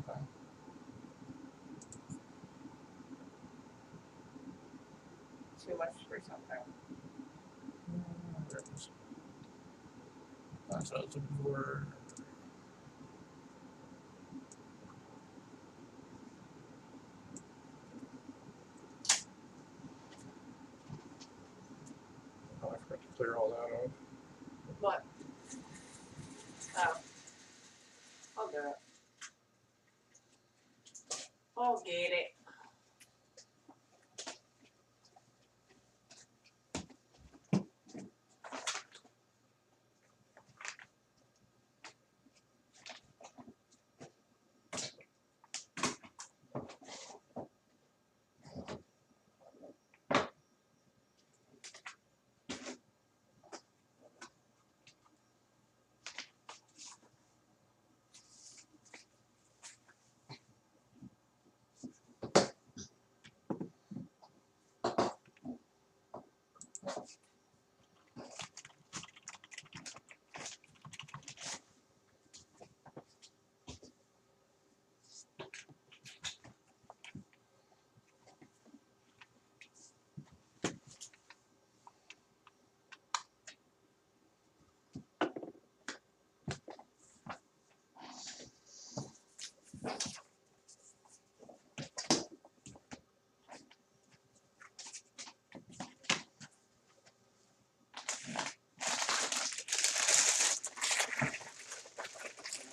something. Too much for something. That's what I was looking for. Oh, I forgot to clear all that off. What? Oh. I'll do it. I'll get it.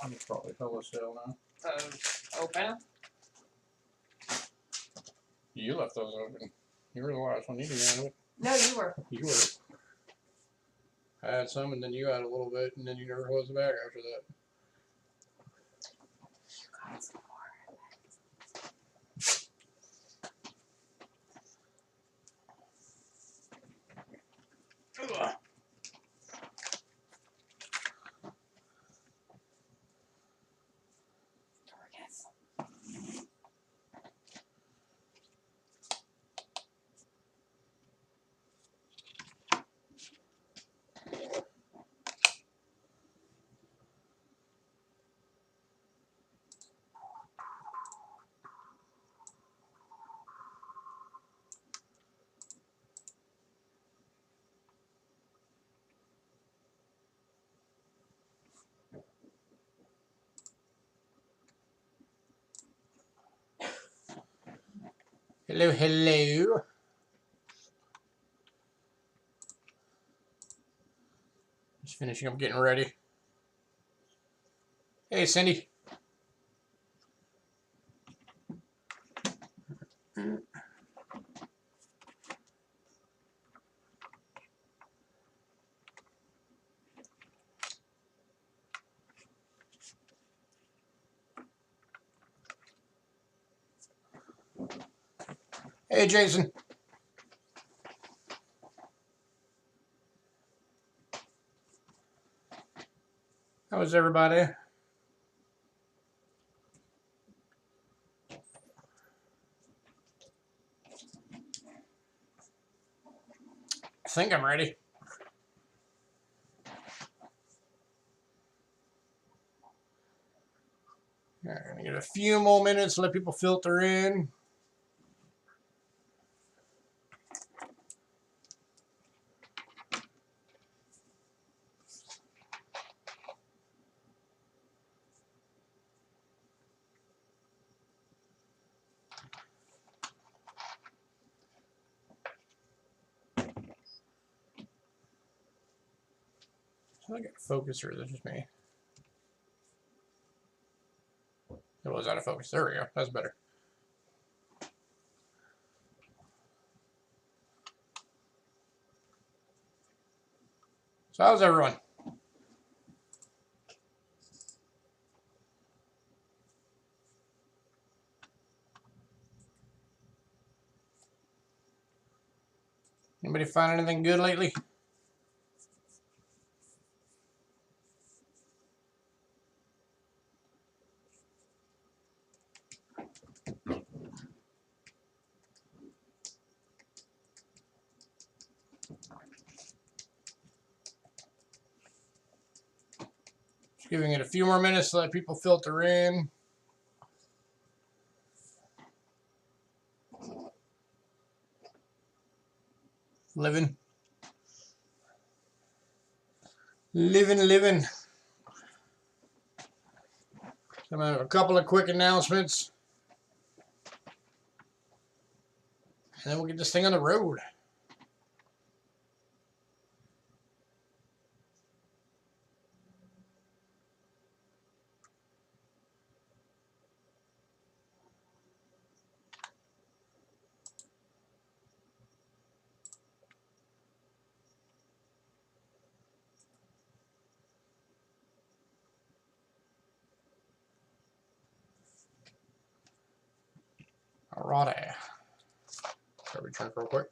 I'm probably hella sale now. Open. You left those open. You were the last one eating out of it. No, you were. You were. I had some, and then you had a little bit, and then you never closed the bag after that. You got some more. Ugh. Hello, hello. Just finishing up getting ready. Hey, Cindy. Hey, Jason. How is everybody? I think I'm ready. I'm gonna get a few more minutes to let people filter in. So I got a focus, or is that just me? It was out of focus. There we go. That's better. So how's everyone? Anybody find anything good lately? Just giving it a few more minutes to let people filter in. Living. Living. I'm gonna have a couple of quick announcements. And then we'll get this thing on the road. Alrighty. So we drink real quick.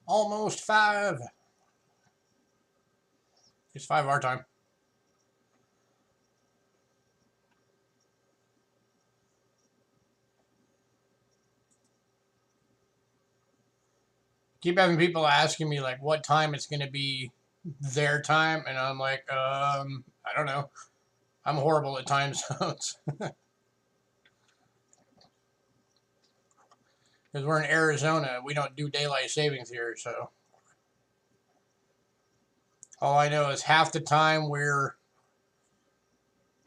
Almost 5. It's 5 our time. Keep having people asking me like what time it's gonna be their time, and I'm like, I don't know. I'm horrible at time zones. Because we're in Arizona, we don't do daylight savings here, so all I know is half the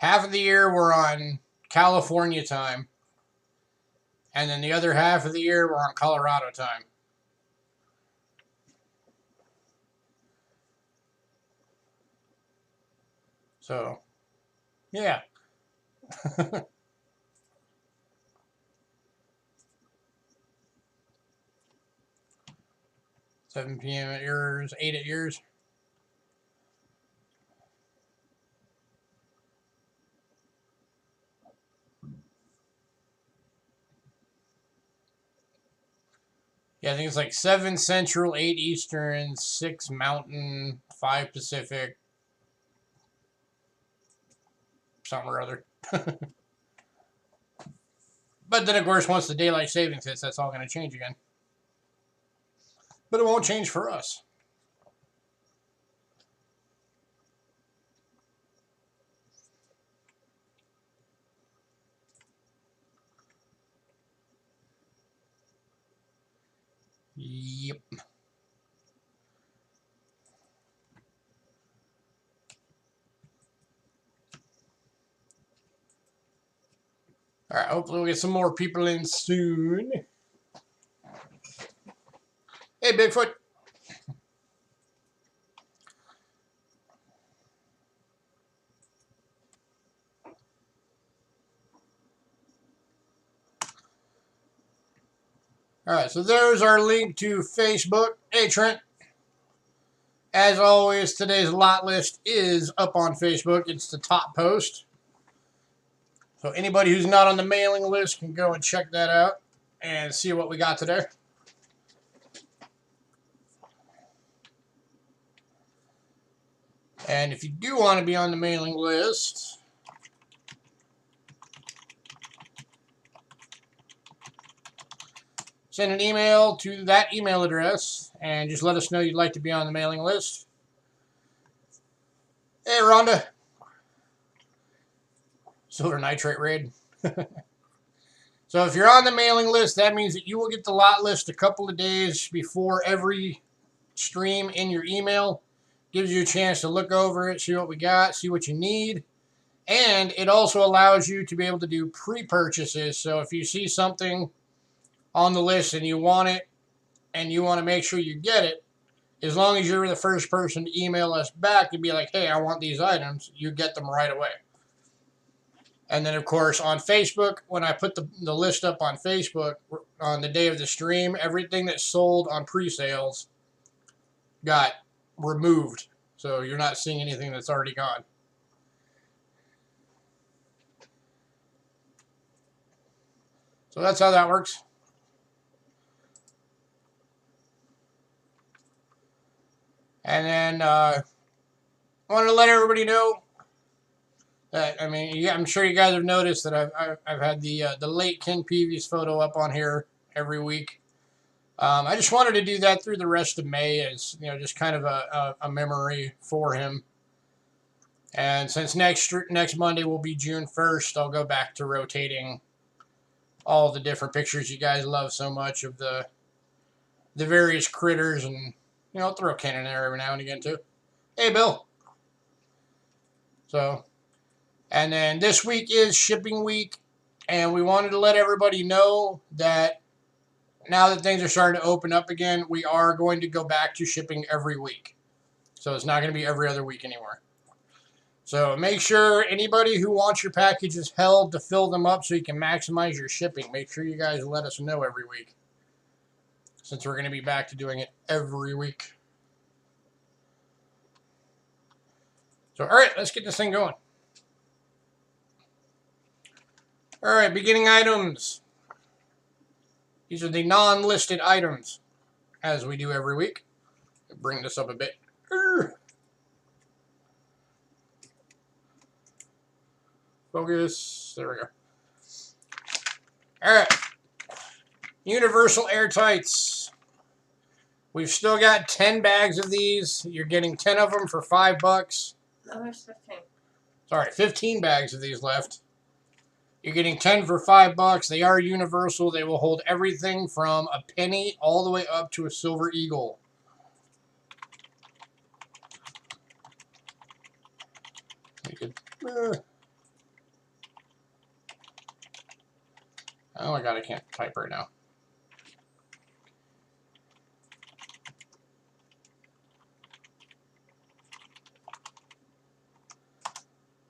of the year we're on California time, and then the other half of the year we're on Colorado time. So, yeah. 7 p.m. at yours, 8 at yours. Yeah, I think it's like 7 Central, 8 Eastern, 6 Mountain, 5 Pacific, something or other. But then, of course, once the daylight savings hits, that's all going to change again. But it won't change for us. Yep. All right, hopefully we'll get some more people in soon. Hey, Bigfoot. All right, so there's our link to Facebook. Hey, Trent. As always, today's lot list is up on Facebook. It's the top post. So anybody who's not on the mailing list can go and check that out and see what we got today. And if you do want to be on the mailing list, send an email to that email address and just let us know you'd like to be on the mailing list. Hey, Rhonda. Silver nitrate raid. So if you're on the mailing list, that means that you will get the lot list a couple of days before every stream in your email. Gives you a chance to look over it, see what we got, see what you need. And it also allows you to be able to do pre-purchases. So if you see something on the list and you want it and you want to make sure you get it, as long as you're the first person to email us back and be like, hey, I want these items, you get them right away. And then, of course, on Facebook, when I put the list up on Facebook on the day of the stream, everything that's sold on pre-sales got removed. So you're not seeing anything that's already gone. So that's how that works. And then I wanted to let everybody know that, I mean, yeah, I'm sure you guys have noticed that I've had the late Ken Peavy's photo up on here every week. I just wanted to do that through the rest of May as, you know, just kind of a memory for him. And since next Monday will be June 1st, I'll go back to rotating all the different pictures you guys love so much of the various critters, and, you know, throw Ken in there every now and again too. Hey, Bill. So, and then this week is shipping week, and we wanted to let everybody know that now that things are starting to open up again, we are going to go back to shipping every week. So it's not going to be every other week anymore. So make sure anybody who wants your packages held to fill them up so you can maximize your shipping, make sure you guys let us know every week, since we're going to be back to doing it every week. So, all right, let's get this thing going. All right, beginning items. These are the non-listed items, as we do every week. Bring this up a bit. Focus. There we go. All right. Universal Airtights. We've still got 10 bags of these. You're getting 10 of them for $5. No, there's 15. Sorry, 15 bags of these left. You're getting 10 for $5. They are universal. They will hold everything from a penny all the way up to a silver eagle. You could, oh my god, I can't type right now.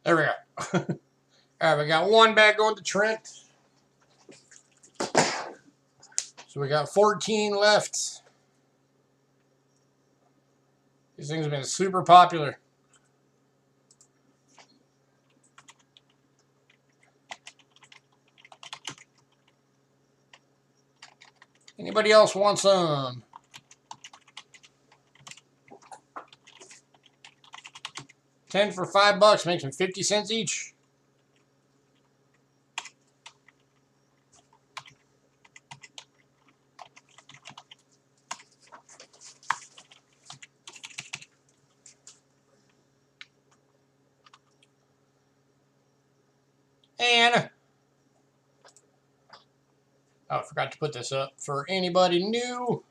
There we go. All right, we got one bag going to Trent. So we got 14 left. These things have been super popular. Anybody else want some? $10 for $5 makes them 50 cents each. And oh, I forgot to put this up for anybody new.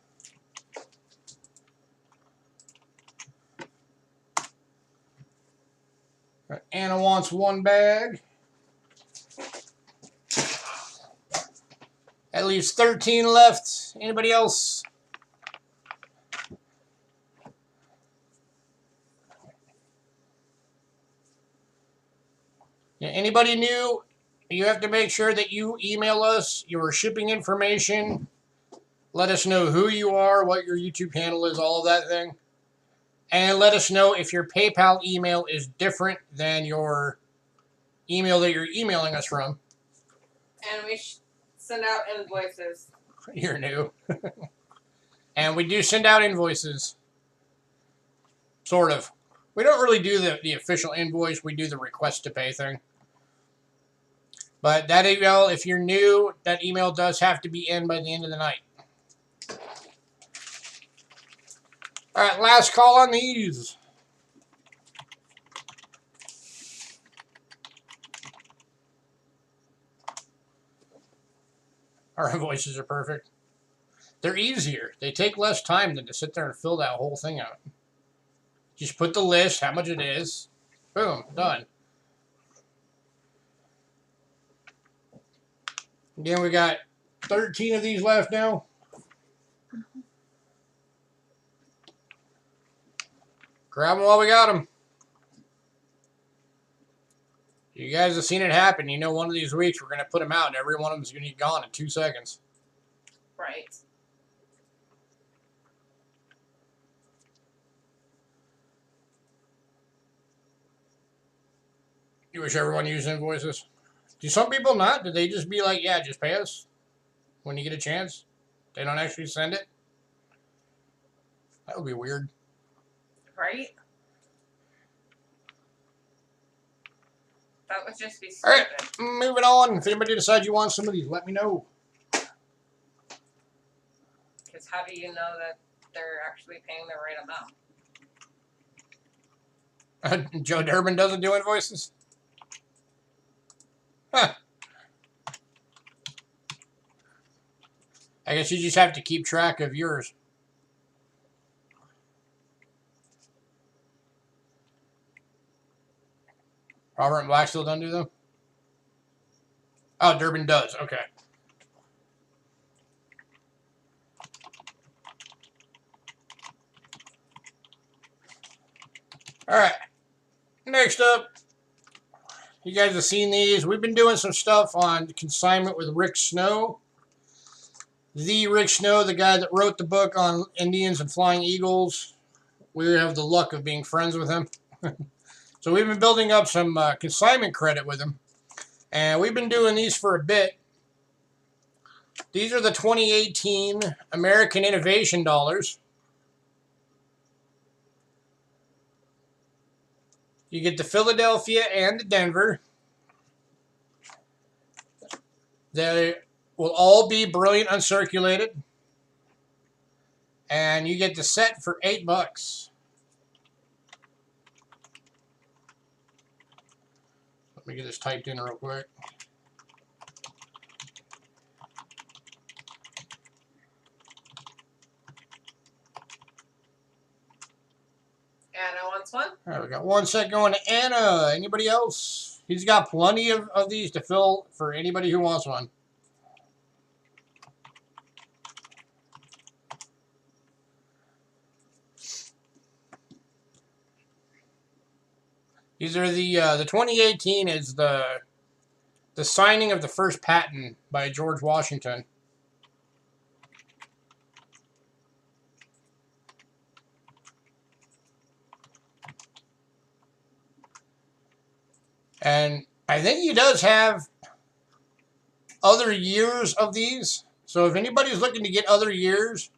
Anna wants one bag. That leaves 13 left. Anybody else? Yeah, anybody new? You have to make sure that you email us your shipping information. Let us know who you are, what your YouTube handle is, all of that thing. And let us know if your PayPal email is different than your email that you're emailing us from. And we send out invoices. You're new. And we do send out invoices. Sort of. We don't really do the official invoice. We do the request to pay thing. But that email, if you're new, that email does have to be in by the end of the night. All right, last call on these. Our invoices are perfect. They're easier. They take less time than to sit there and fill that whole thing out. Just put the list, how much it is. Boom, done. Again, we got 13 of these left now. Grab them while we got them. You guys have seen it happen. You know, one of these weeks we're going to put them out and every one of them is going to be gone in 2 seconds. Right. You wish everyone used invoices? Do some people not? Do they just be like, yeah, just pay us when you get a chance? They don't actually send it? That would be weird. Right? That would just be All stupid. right, moving on. If anybody decides you want some of these, let me know. Because how do you know that they're actually paying the right amount? Joe Durbin doesn't do invoices? Huh. I guess you just have to keep track of yours. Robert and Black still don't do them? Oh, Durbin does. Okay. All right. Next up, you guys have seen these. We've been doing some stuff on consignment with Rick Snow. The Rick Snow, the guy that wrote the book on Indians and Flying Eagles. We have the luck of being friends with him. So we've been building up some consignment credit with him. And we've been doing these for a bit. These are the 2018 American Innovation Dollars. You get the Philadelphia and the Denver. They will all be brilliant uncirculated. And you get the set for $8. Let me get this typed in real quick. Anna wants one. All right, we got one set going to Anna. Anybody else? He's got plenty of these to fill for anybody who wants one. These are the 2018 is the signing of the first patent by George Washington. And I think he does have other years of these. So if anybody's looking to get other years,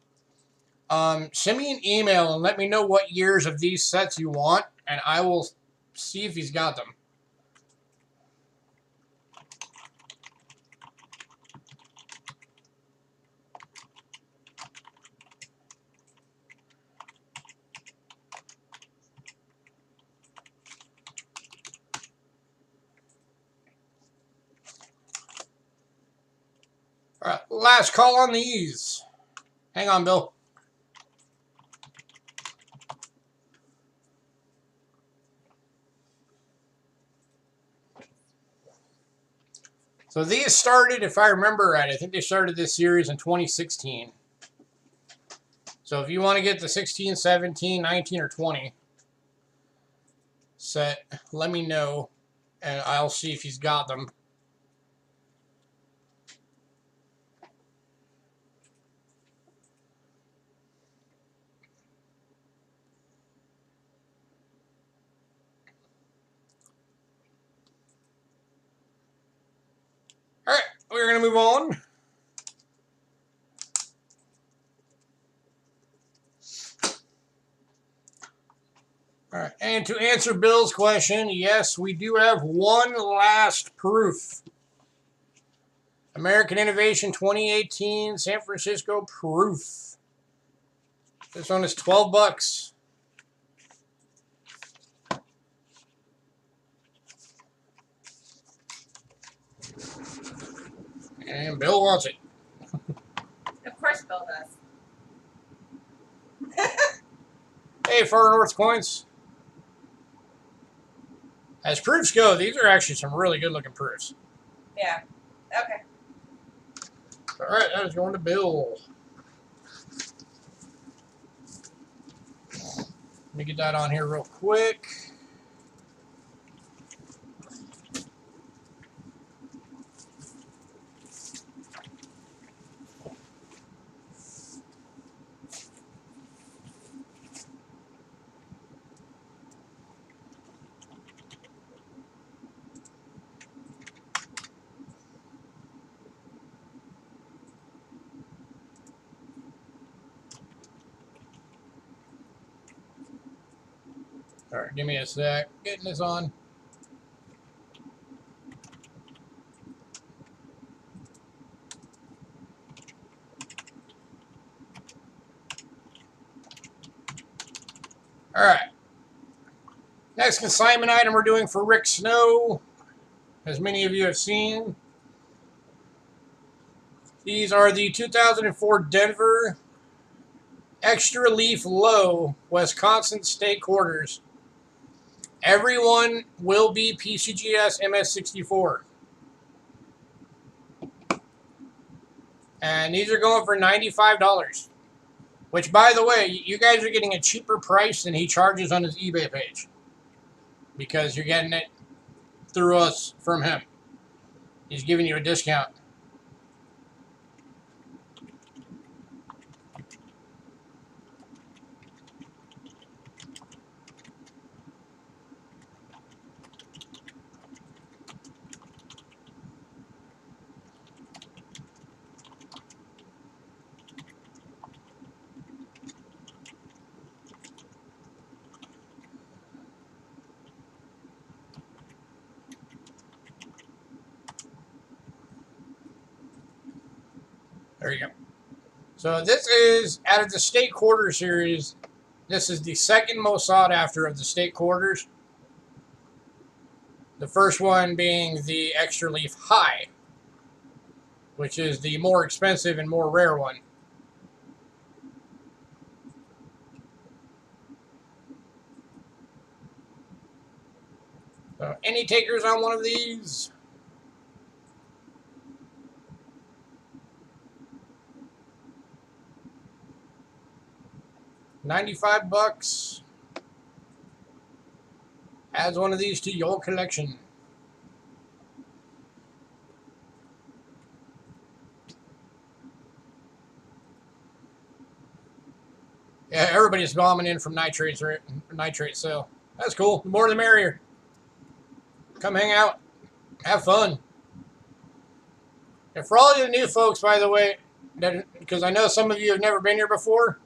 send me an email and let me know what years of these sets you want, and I will see if he's got them. All right, last call on these. Hang on, Bill. So these started, if I remember right, I think they started this series in 2016. So if you want to get the 16, 17, 19, or 20 set, let me know, and I'll see if he's got them. All right, we're going to move on. All right, and to answer Bill's question, yes, we do have one last proof. American Innovation 2018 San Francisco proof. This one is $12. And Bill wants it. Of course Bill does. Hey, Far North Coins. As proofs go, these are actually some really good looking proofs. Yeah. Okay. All right, that is going to Bill. Let me get that on here real quick. All right, give me a sec. Getting this on. All right. Next consignment item we're doing for Rick Snow, as many of you have seen. These are the 2004 Denver Extra Leaf Low Wisconsin State Quarters. Everyone will be PCGS MS64. And these are going for $95. Which, by the way, you guys are getting a cheaper price than he charges on his eBay page. Because you're getting it through us from him. He's giving you a discount. There you go. So this is, out of the State Quarter series, this is the second most sought after of the State Quarters. The first one being the Extra Leaf High, which is the more expensive and more rare one. So any takers on one of these? $95. Adds one of these to your collection. Yeah, everybody's bombing in from nitrate sale. That's cool. The more the merrier. Come hang out. Have fun. And for all you new folks, by the way, because I know some of you have never been here before,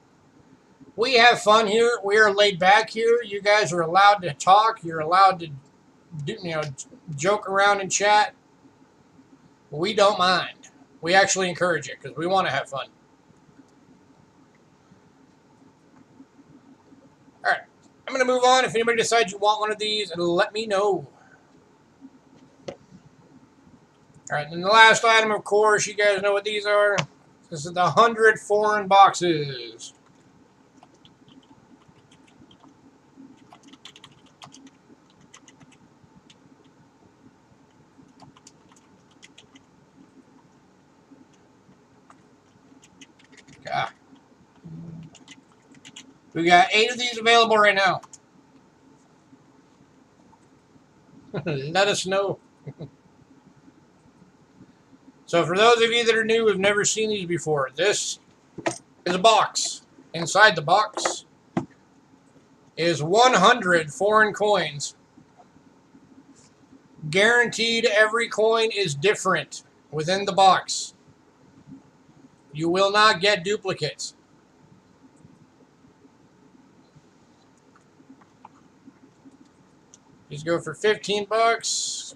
we have fun here. We are laid back here. You guys are allowed to talk. You're allowed to joke around and chat. We don't mind. We actually encourage it because we want to have fun. All right. I'm going to move on. If anybody decides you want one of these, let me know. All right, and the last item, of course, you guys know what these are. This is the 100 foreign boxes. God. We got 8 of these available right now. Let us know. So for those of you that are new, who've never seen these before, this is a box. Inside the box is 100 foreign coins. Guaranteed every coin is different within the box. You will not get duplicates. These go for $15.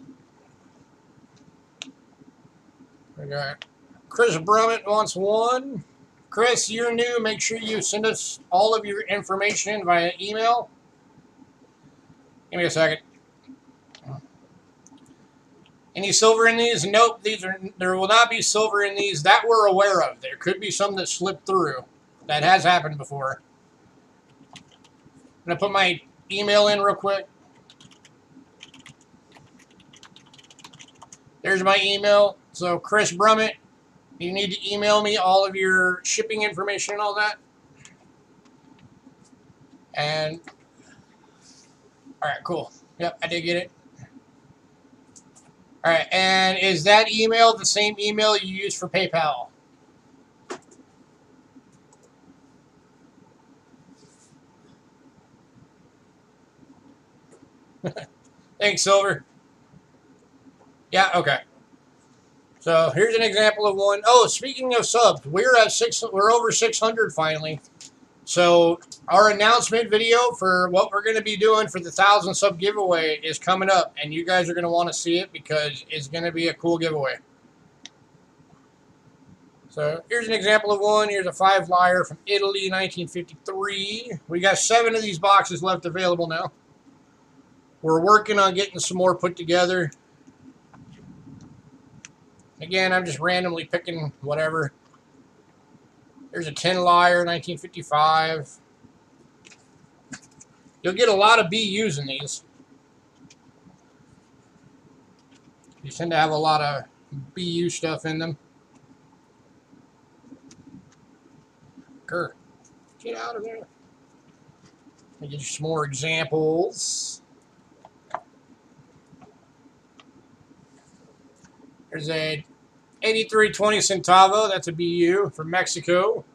We got Chris Brummett wants one. Chris, you're new. Make sure you send us all of your information via email. Give me a second. Any silver in these? Nope. There will not be silver in these that we're aware of. There could be some that slipped through. That has happened before. I'm going to put my email in real quick. There's my email. So Chris Brummett, you need to email me all of your shipping information and all that. And, all right, cool. Yep, I did get it. All right, and is that email the same email you use for PayPal? Thanks, Silver. Yeah, okay. So here's an example of one. Oh, speaking of subs, we're over 600 finally. So our announcement video for what we're going to be doing for the 1,000 sub giveaway is coming up, and you guys are going to want to see it because it's going to be a cool giveaway. So here's an example of one. Here's a 5 Liar from Italy, 1953. We got 7 of these boxes left available now. We're working on getting some more put together. Again, I'm just randomly picking whatever. There's a 10 Liar, 1955. You'll get a lot of BUs in these. You tend to have a lot of BU stuff in them. Grr, get out of there. Let me get you some more examples. There's a 8320 centavo. That's a BU from Mexico.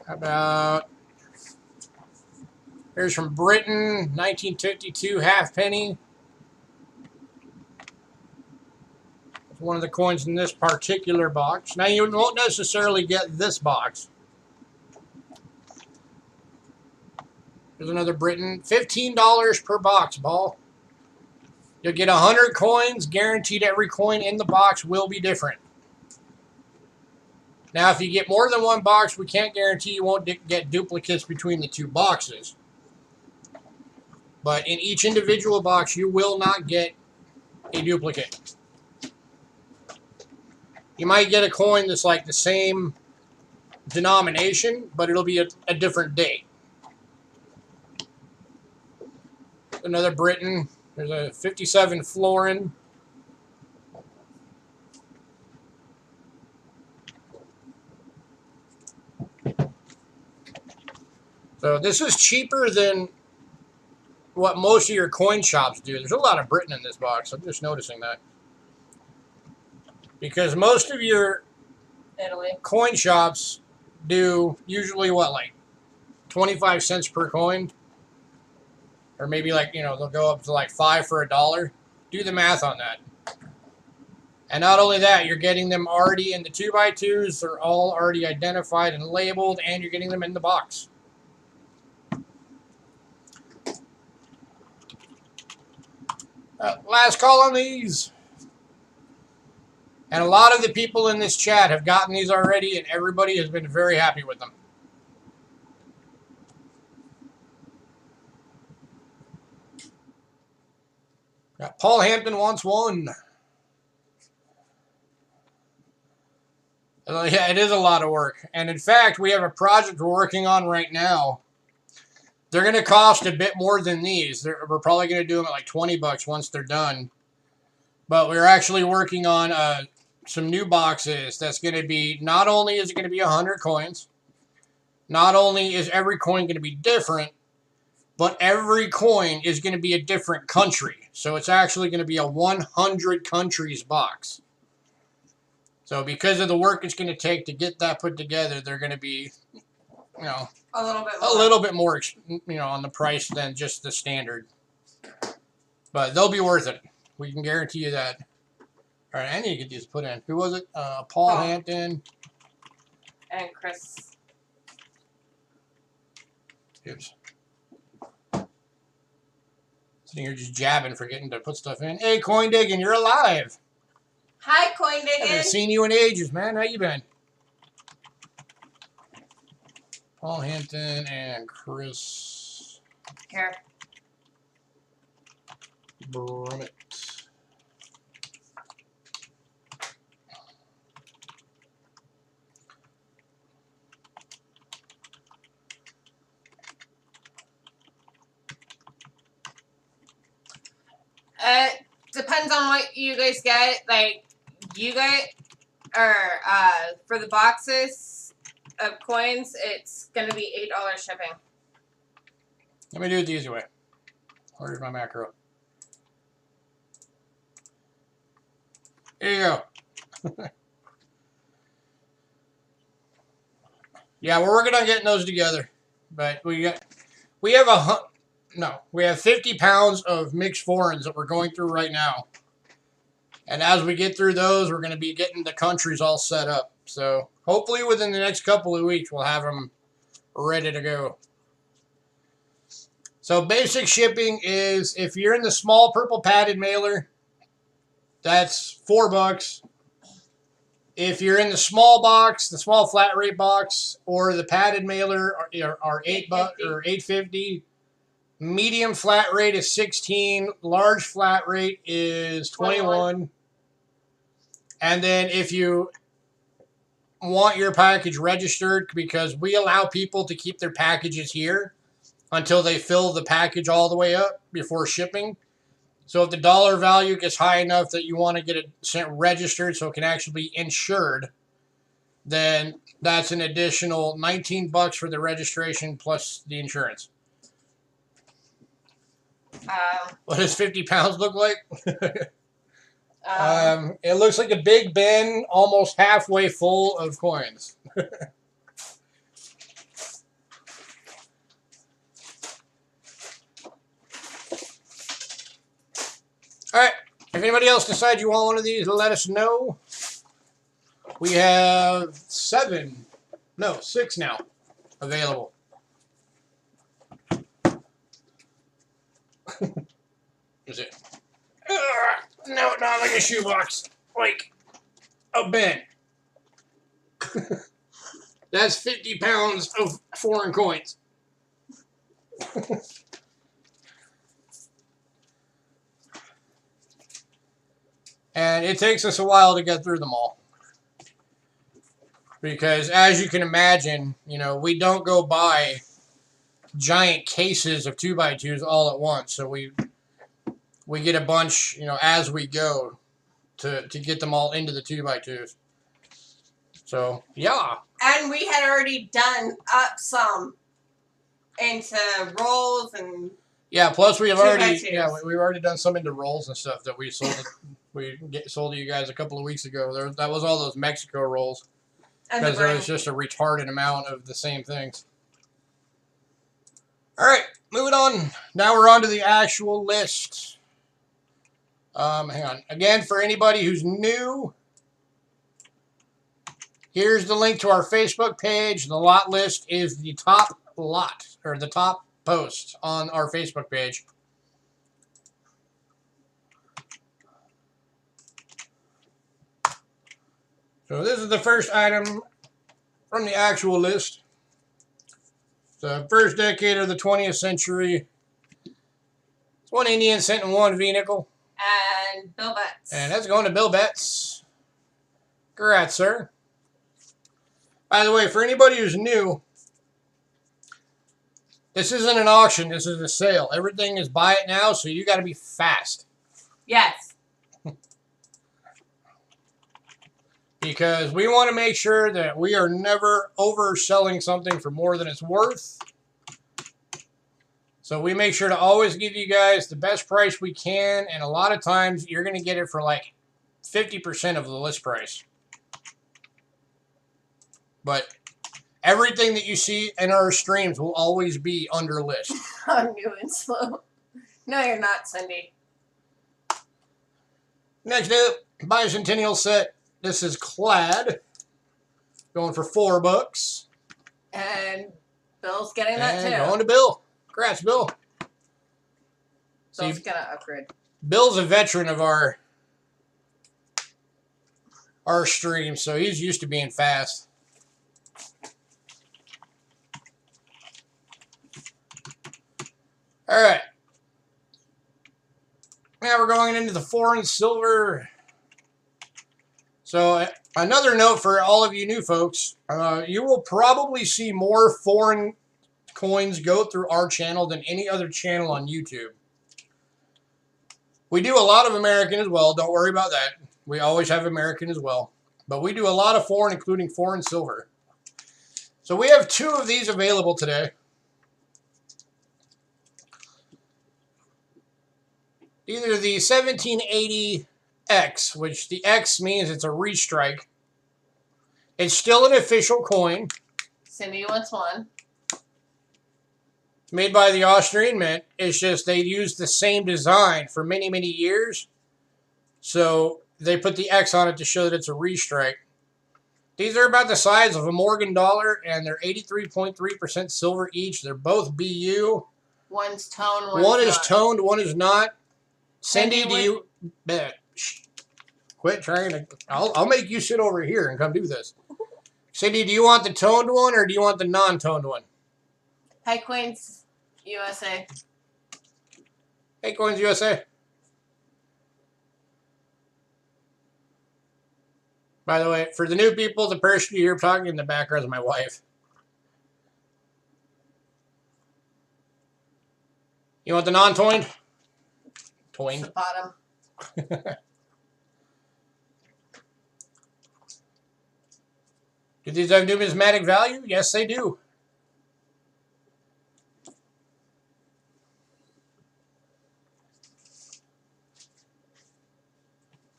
How about, here's from Britain, 1952 halfpenny. It's one of the coins in this particular box. Now, you won't necessarily get this box. There's another Britain. $15 per box, ball. You'll get 100 coins. Guaranteed every coin in the box will be different. Now, if you get more than one box, we can't guarantee you won't get duplicates between the 2 boxes. But in each individual box, you will not get a duplicate. You might get a coin that's like the same denomination, but it'll be a different date. Another Britain. There's a 57 florin. So this is cheaper than what most of your coin shops do. There's a lot of Britain in this box. I'm just noticing that. Because most of your Italy coin shops do usually what, like 25 cents per coin? Or maybe like, you know, they'll go up to like 5 for $1. Do the math on that. And not only that, you're getting them already in the 2x2s. They're all already identified and labeled, and you're getting them in the box. Last call on these. And a lot of the people in this chat have gotten these already, and everybody has been very happy with them. Paul Hampton wants one. Yeah, it is a lot of work. And in fact, we have a project we're working on right now. They're going to cost a bit more than these. We're probably going to do them at like 20 bucks once they're done. But we're actually working on some new boxes that's going to be, not only is it going to be 100 coins, not only is every coin going to be different, but every coin is going to be a different country. So it's actually going to be a 100 countries box. So because of the work it's going to take to get that put together, they're going to be, you know, a little bit more, you know, on the price than just the standard. But they'll be worth it. We can guarantee you that. All right, I need to get these put in. Who was it? Paul Hampton. and Chris. Oops. Sitting here just jabbing, forgetting to put stuff in. Hey, Coin Digging, you're alive. Hi, Coin I Digging. haven't seen you in ages, man. How you been? Paul Hampton and Chris. Here. Brummett. Depends on what you guys get. Like, you get, or for the boxes of coins, it's going to be $8 shipping. Let me do it the easy way. Where's my macro? There you go. Yeah, we're working on getting those together, but we have 50 pounds of mixed foreigns that we're going through right now. And as we get through those, we're going to be getting the countries all set up. So hopefully within the next couple of weeks, we'll have them ready to go. So basic shipping is, if you're in the small purple padded mailer, that's $4. If you're in the small box, the small flat rate box, or the padded mailer are $8 or $8.50. Medium flat rate is $16. Large flat rate is $21. And then if you want your package registered, because we allow people to keep their packages here until they fill the package all the way up before shipping. So if the dollar value gets high enough that you want to get it sent registered so it can actually be insured, then that's an additional $19 for the registration plus the insurance. What does 50 pounds look like? It looks like a big bin, almost halfway full of coins. All right. If anybody else decides you want one of these, let us know. We have 6 now available. Is it? No, not like a shoebox. Like a bin. That's 50 pounds of foreign coins. And it takes us a while to get through them all. Because as you can imagine, you know, we don't go buy giant cases of 2x2s all at once. So we get a bunch, you know, as we go to get them all into the 2x2s. So, yeah. And we had already done up some into rolls and... Yeah, plus we've already done some into rolls and stuff that we sold. Sold to you guys a couple of weeks ago. That was all those Mexico rolls. Because there was just a retarded amount of the same things. All right, moving on. Now we're on to the actual list. Hang on. Again, for anybody who's new, here's the link to our Facebook page. The lot list is the top lot, or the top post on our Facebook page. So this is the first item from the actual list. The first decade of the 20th century. It's 1 Indian cent and 1 V-nickel. And Bill Betts. And that's going to Bill Betts. Congrats, sir. By the way, for anybody who's new, this isn't an auction. This is a sale. Everything is buy it now, so you got to be fast. Yes. Because we want to make sure that we are never overselling something for more than it's worth. So we make sure to always give you guys the best price we can. And a lot of times you're going to get it for like 50% of the list price. But everything that you see in our streams will always be under list. I'm new and slow. No, you're not, Cindy. Next up, bicentennial set. This is clad. Going for $4. And Bill's getting that too. And going to Bill. Congrats, Bill. Bill's gonna upgrade. Bill's a veteran of our stream, so he's used to being fast. All right. Now we're going into the foreign silver. So another note for all of you new folks, you will probably see more foreign coins go through our channel than any other channel on YouTube. We do a lot of American as well. Don't worry about that. We always have American as well. But we do a lot of foreign, including foreign silver. So we have 2 of these available today. Either the 1780X, which the X means it's a restrike. It's still an official coin. Cindy wants one. Made by the Austrian Mint. It's just they used the same design for many, many years. So they put the X on it to show that it's a restrike. These are about the size of a Morgan dollar, and they're 83.3% silver each. They're both BU. One's toned, One is not. toned, one is not. Cindy, Cindy, do you... Quit trying to... I'll make you sit over here and come do this. Cindy, do you want the toned one or do you want the non-toned one? Hi, Coins USA. Hey, Coins USA. By the way, for the new people, the person you hear talking in the background is my wife. You want the non-toined? Toined. The bottom. Do these have numismatic value? Yes, they do.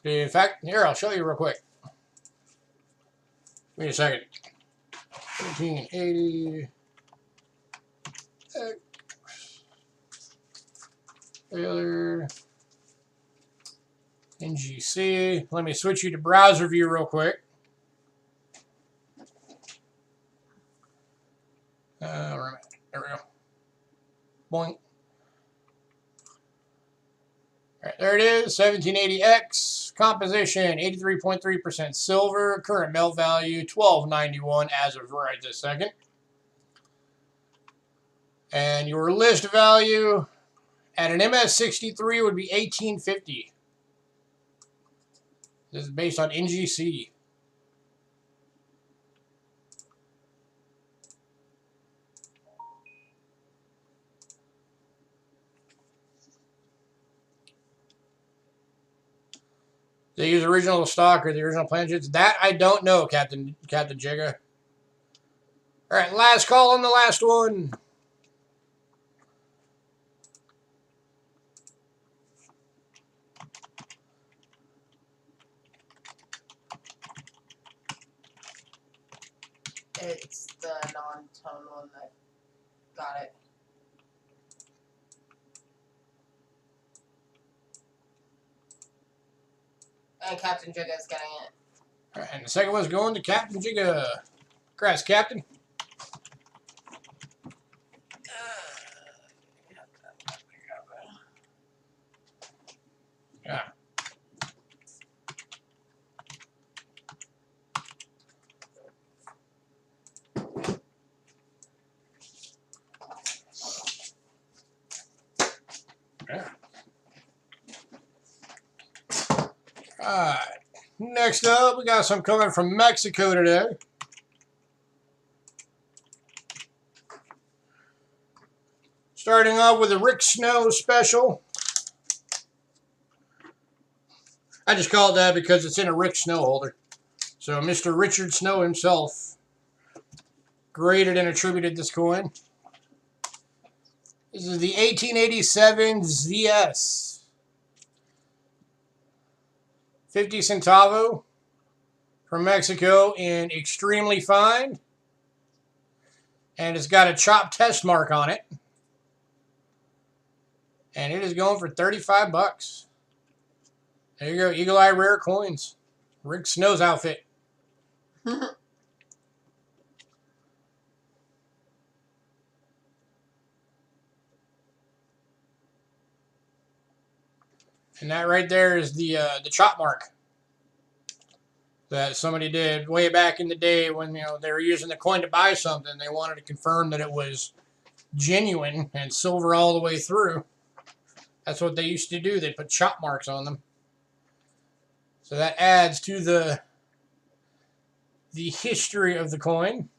In fact, here, I'll show you real quick. Wait a second. 1780. Taylor. NGC. Let me switch you to browser view real quick. There we go. Boink. All right, there it is. 1780X. Composition 83.3% silver. Current melt value $12.91 as of right this second. And your list value at an MS63 would be $18.50. This is based on NGC. They use original stock or the original planchets. That I don't know, Captain Jigga. All right, last call on the last one. It's the non-tone one that got it. And Captain Jigga is getting it. All right, and the second one's going to Captain Jigga. Congrats, Captain. Yeah. Yeah. All right. Next up, we got some coming from Mexico today. Starting off with a Rick Snow special. I just call it that because it's in a Rick Snow holder. So Mr. Richard Snow himself graded and attributed this coin. This is the 1887 ZS. 50 centavo from Mexico in extremely fine. And it's got a chop test mark on it. And it is going for 35 bucks. There you go, Eagle Eye Rare Coins. Rick Snow's outfit. And that right there is the chop mark that somebody did way back in the day when they were using the coin to buy something. They wanted to confirm that it was genuine and silver all the way through. That's what they used to do. They put chop marks on them. So that adds to the history of the coin.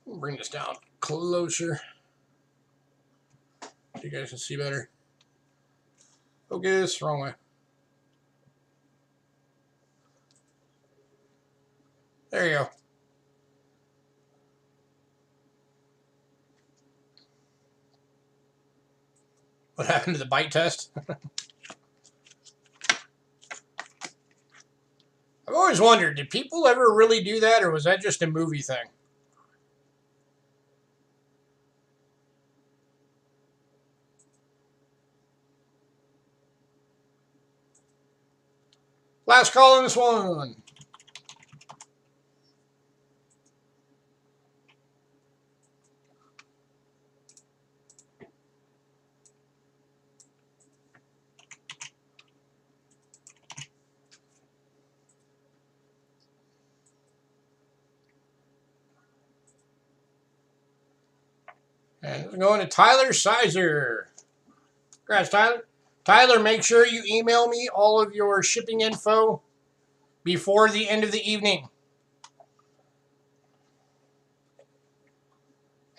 Bring this down closer so you guys can see better. Focus, wrong way. There you go. What happened to the bite test? I've always wondered, did people ever really do that, or was that just a movie thing? Last call on this one. And we're going to Tyler Sizer. Congrats, Tyler. Tyler, make sure you email me all of your shipping info before the end of the evening.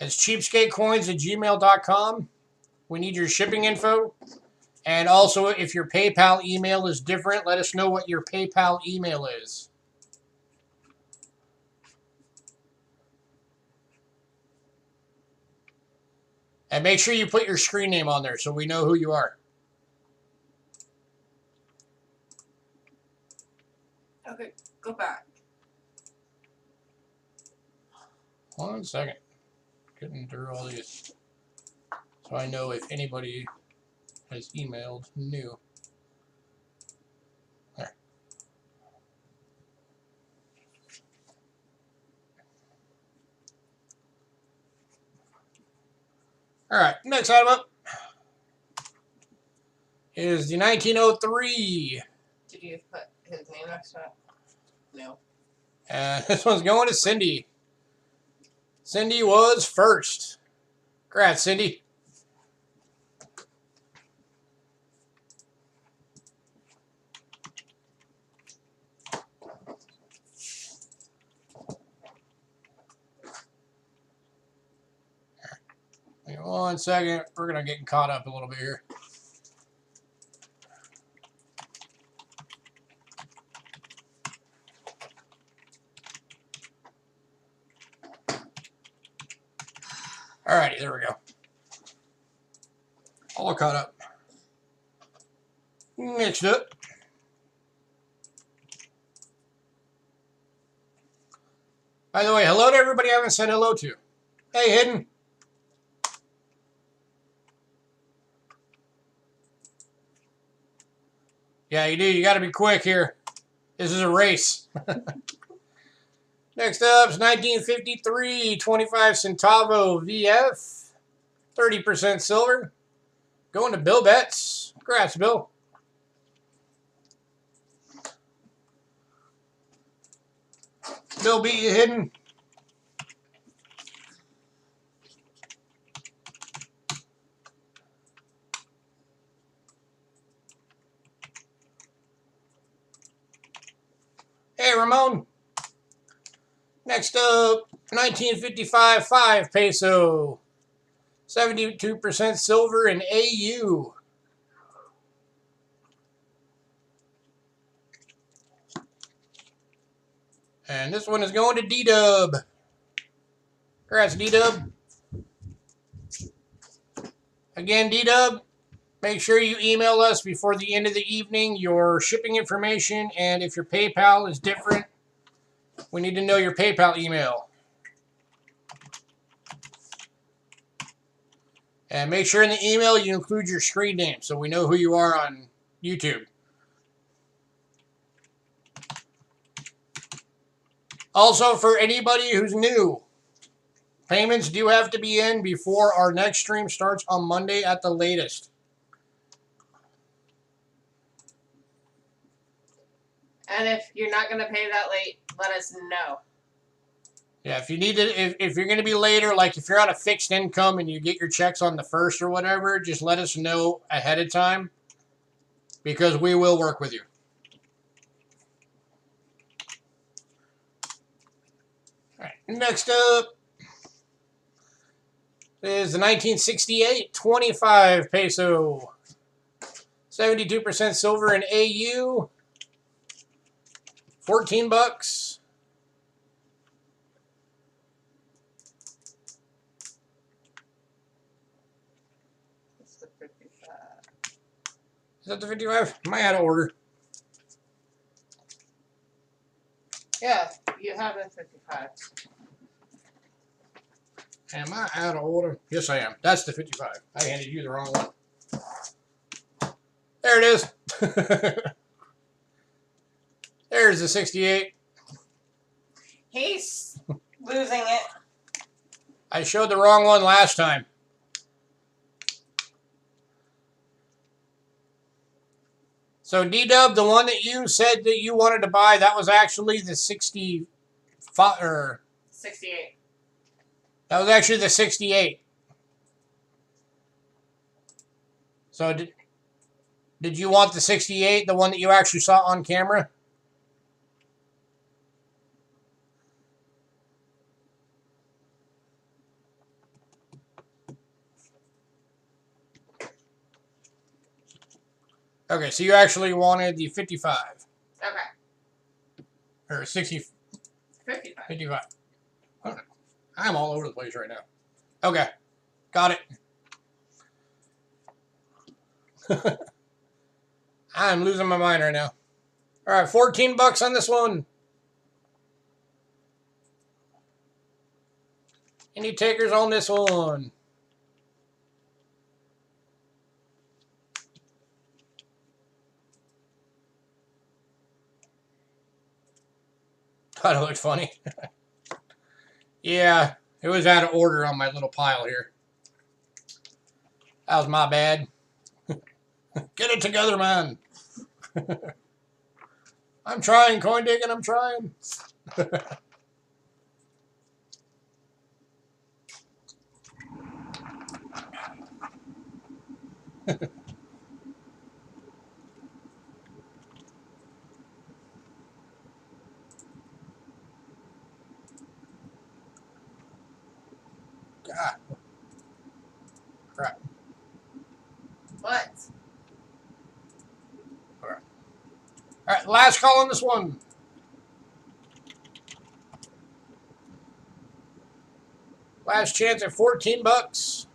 It's cheapskatecoins@gmail.com. We need your shipping info. And also, if your PayPal email is different, let us know what your PayPal email is. And make sure you put your screen name on there so we know who you are. Okay, go back. 1 second. Getting through all these. So I know if anybody has emailed new. There. All right, next item up is the 1903. Did you put his name next to it? No. And this one's going to Cindy. Cindy was first. Congrats, Cindy. Hang on 1 second. We're going to get caught up a little bit here. Alrighty, there we go. All caught up. Next up. By the way, hello to everybody I haven't said hello to. Hey, Hidden. Yeah, you do. You got to be quick here. This is a race. Next up is 1953 25 centavo VF. 30% silver. Going to Bill Betts. Congrats, Bill. Bill beat you, Hidden. Hey, Ramon. Next up, 1955 5 peso. 72% silver in AU. And this one is going to D-Dub. Congrats, D-Dub. Again, D-Dub, make sure you email us before the end of the evening your shipping information, and if your PayPal is different, we need to know your PayPal email. And make sure in the email you include your screen name so we know who you are on YouTube. Also, for anybody who's new, payments do have to be in before our next stream starts on Monday at the latest. And if you're not going to pay that late, let us know. Yeah, if you need to, if you're going to be later, like if you're on a fixed income and you get your checks on the 1st or whatever, just let us know ahead of time because we will work with you. All right, next up is the 1968 25 peso. 72% silver in AU. 14 bucks. It's the 55. Is that the 55? Am I out of order? Yeah, you have a 55. Am I out of order? Yes, I am. That's the 55. I handed you the wrong one. There it is. There's the 68. He's losing it. I showed the wrong one last time. So D-Dub, the one that you said that you wanted to buy, that was actually the 65 or 68. That was actually the 68. So did you want the 68, the one that you actually saw on camera? Okay, so you actually wanted the 55. Okay. Or 60. 55. 55. I'm all over the place right now. Okay. Got it. I'm losing my mind right now. All right, 14 bucks on this one. Any takers on this one? Thought it looked funny. Yeah, it was out of order on my little pile here. That was my bad. Get it together, man. I'm trying, coin digging, I'm trying. God. Crap. What? All right, last call on this one. Last chance at 14 bucks.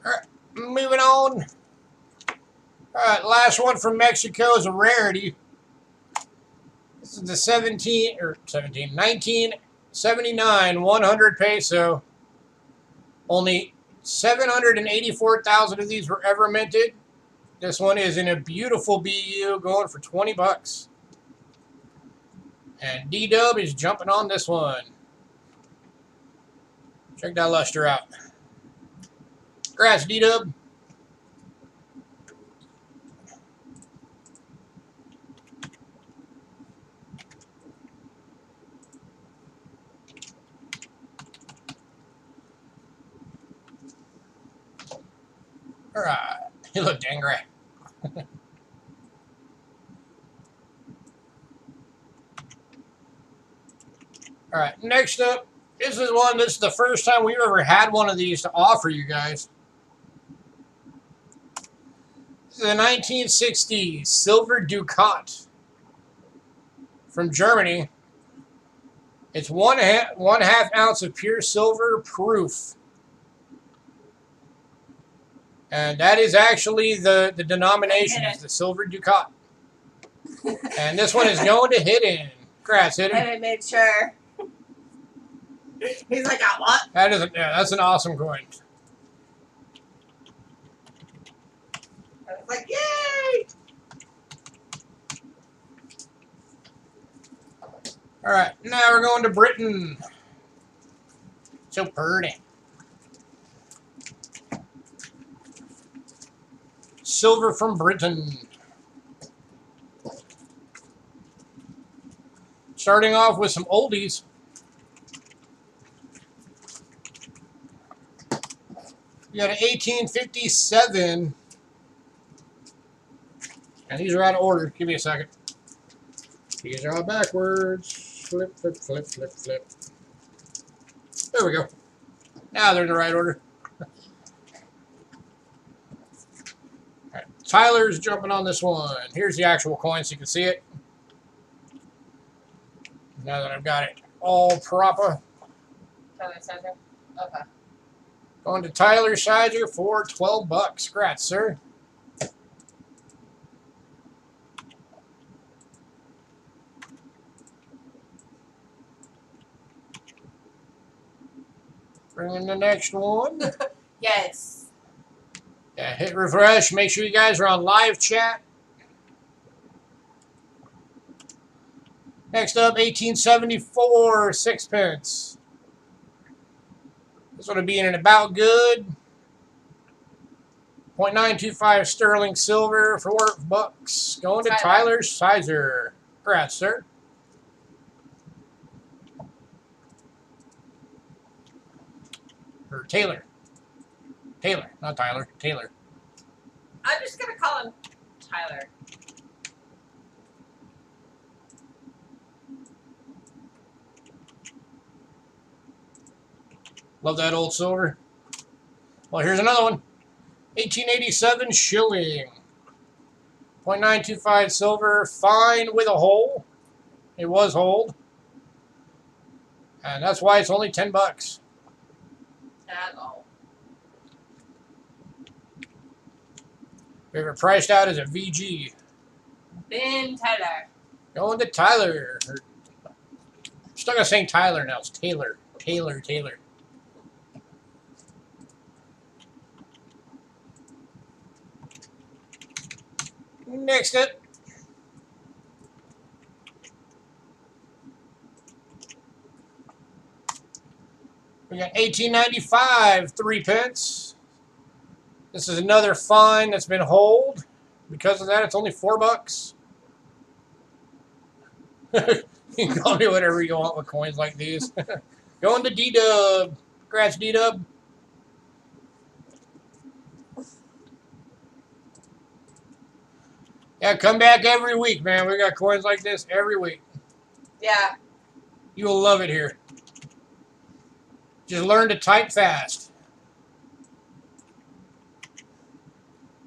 All right, moving on. All right, last one from Mexico is a rarity. This is the 1979 100 peso. Only 784,000 of these were ever minted. This one is in a beautiful BU, going for 20 bucks. And D-Dub is jumping on this one. Check that luster out. Congrats, D-Dub. All right. You look angry. All right. Next up, this is the first time we've ever had one of these to offer you guys. This is a 1960 silver Ducat from Germany. It's one half ounce of pure silver proof. And that is actually the denomination, is the silver Ducat. And this one is going to Hidden. Congrats, Hidden. I made sure. He's like, what? That's an awesome coin. I was like, yay! All right, now we're going to Britain. So pretty. Silver from Britain. Starting off with some oldies. You got an 1857. And these are out of order. Give me a second. These are all backwards. Flip, flip, flip, flip, flip. There we go. Now they're in the right order. All right. Tyler's jumping on this one. Here's the actual coin so you can see it. Now that I've got it all proper. Tyler Center. Okay. Going to Tyler Sizer for 12 bucks. Congrats, sir. Bring in the next one. Yes. Yeah, hit refresh. Make sure you guys are on live chat. Next up, 1874, sixpence. This one will be in an about good. 0.925 sterling silver for $4. Going to Tyler Sizer. Congrats, sir. Or Taylor. Taylor, not Tyler. Taylor. I'm just gonna call him Tyler. Love that old silver. Well, here's another one. 1887 shilling. 0.925 silver. Fine with a hole. It was hold. And that's why it's only 10 bucks. At all. Favorite priced out is a VG. Ben Tyler. Going to Tyler. I'm still gonna say Tyler now. It's Taylor. Taylor. Next up. We got 1895, 3 pence. This is another fine that's been hold. Because of that, it's only 4 bucks. You can call me whatever you want with coins like these. Going to D-Dub. Congrats, D-Dub. Yeah, come back every week, man. We got coins like this every week. Yeah. You will love it here. Just learn to type fast.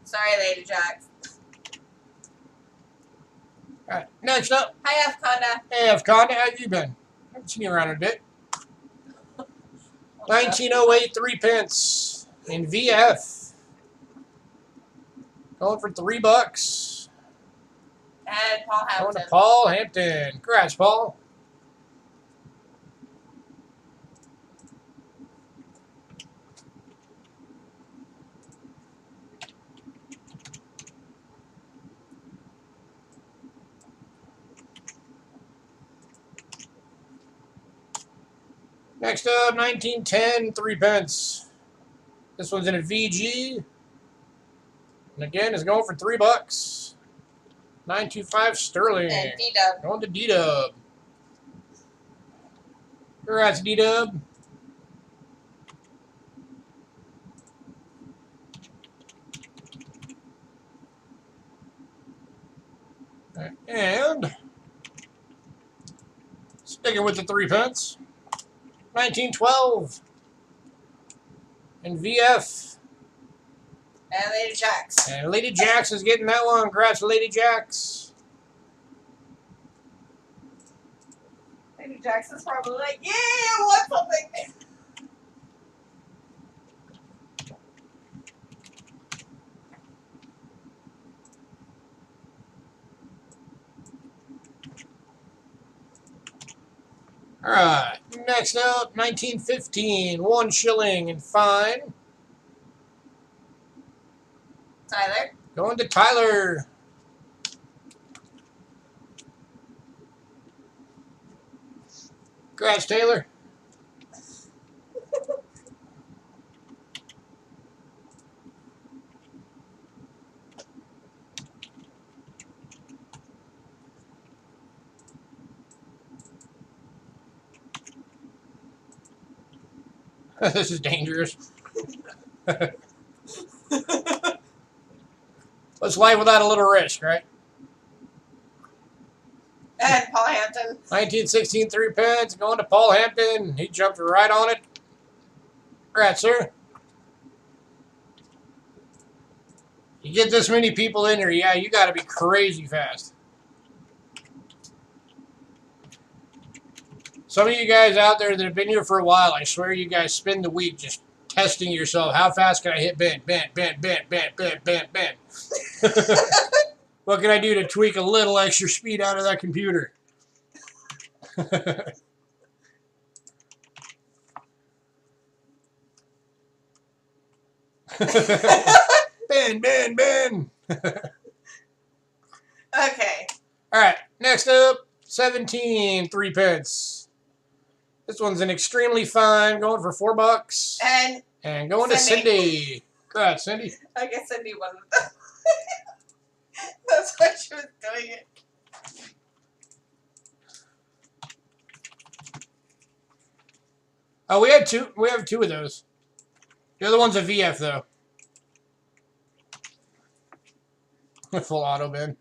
Sorry, Lady Jack. All right, next up. Hi, F. Conda. Hey, F. Conda, how have you been? Haven't seen you around in a bit. 1908, 3 pence in VF. Going for 3 bucks. And Paul Going Hampton. to Paul Hampton. Congrats, Paul. Next up, 1910, 3 pence. This one's in a VG. And again, it's going for 3 bucks. 925 sterling. And D-Dub. Going to D-Dub. Congrats, D-Dub. And sticking with the 3 pence. 1912 in VF. And Lady Jax. And Lady Jax is getting that one. Congrats, Lady Jax. Lady Jax is probably like, yeah, I want something. All right, next up, 1915, 1 shilling and fine. Tyler. Going to Tyler. Congrats, Taylor. This is dangerous. What's life without a little risk, right? And Paul Hampton. 1916, 3 pence. Going to Paul Hampton. He jumped right on it. Congrats, sir. You get this many people in here, yeah, you got to be crazy fast. Some of you guys out there that have been here for a while, I swear you guys spend the week just testing yourself. How fast can I hit bend? What can I do to tweak a little extra speed out of that computer? Ben. Okay. All right, next up, 17 3-pence. This one's an extremely fine, going for $4. And going to Cindy. Congrats, Cindy. I guess Cindy wasn't. That's why she was doing it. Oh, we had two. We have two of those. The other one's a VF though. Full auto bin.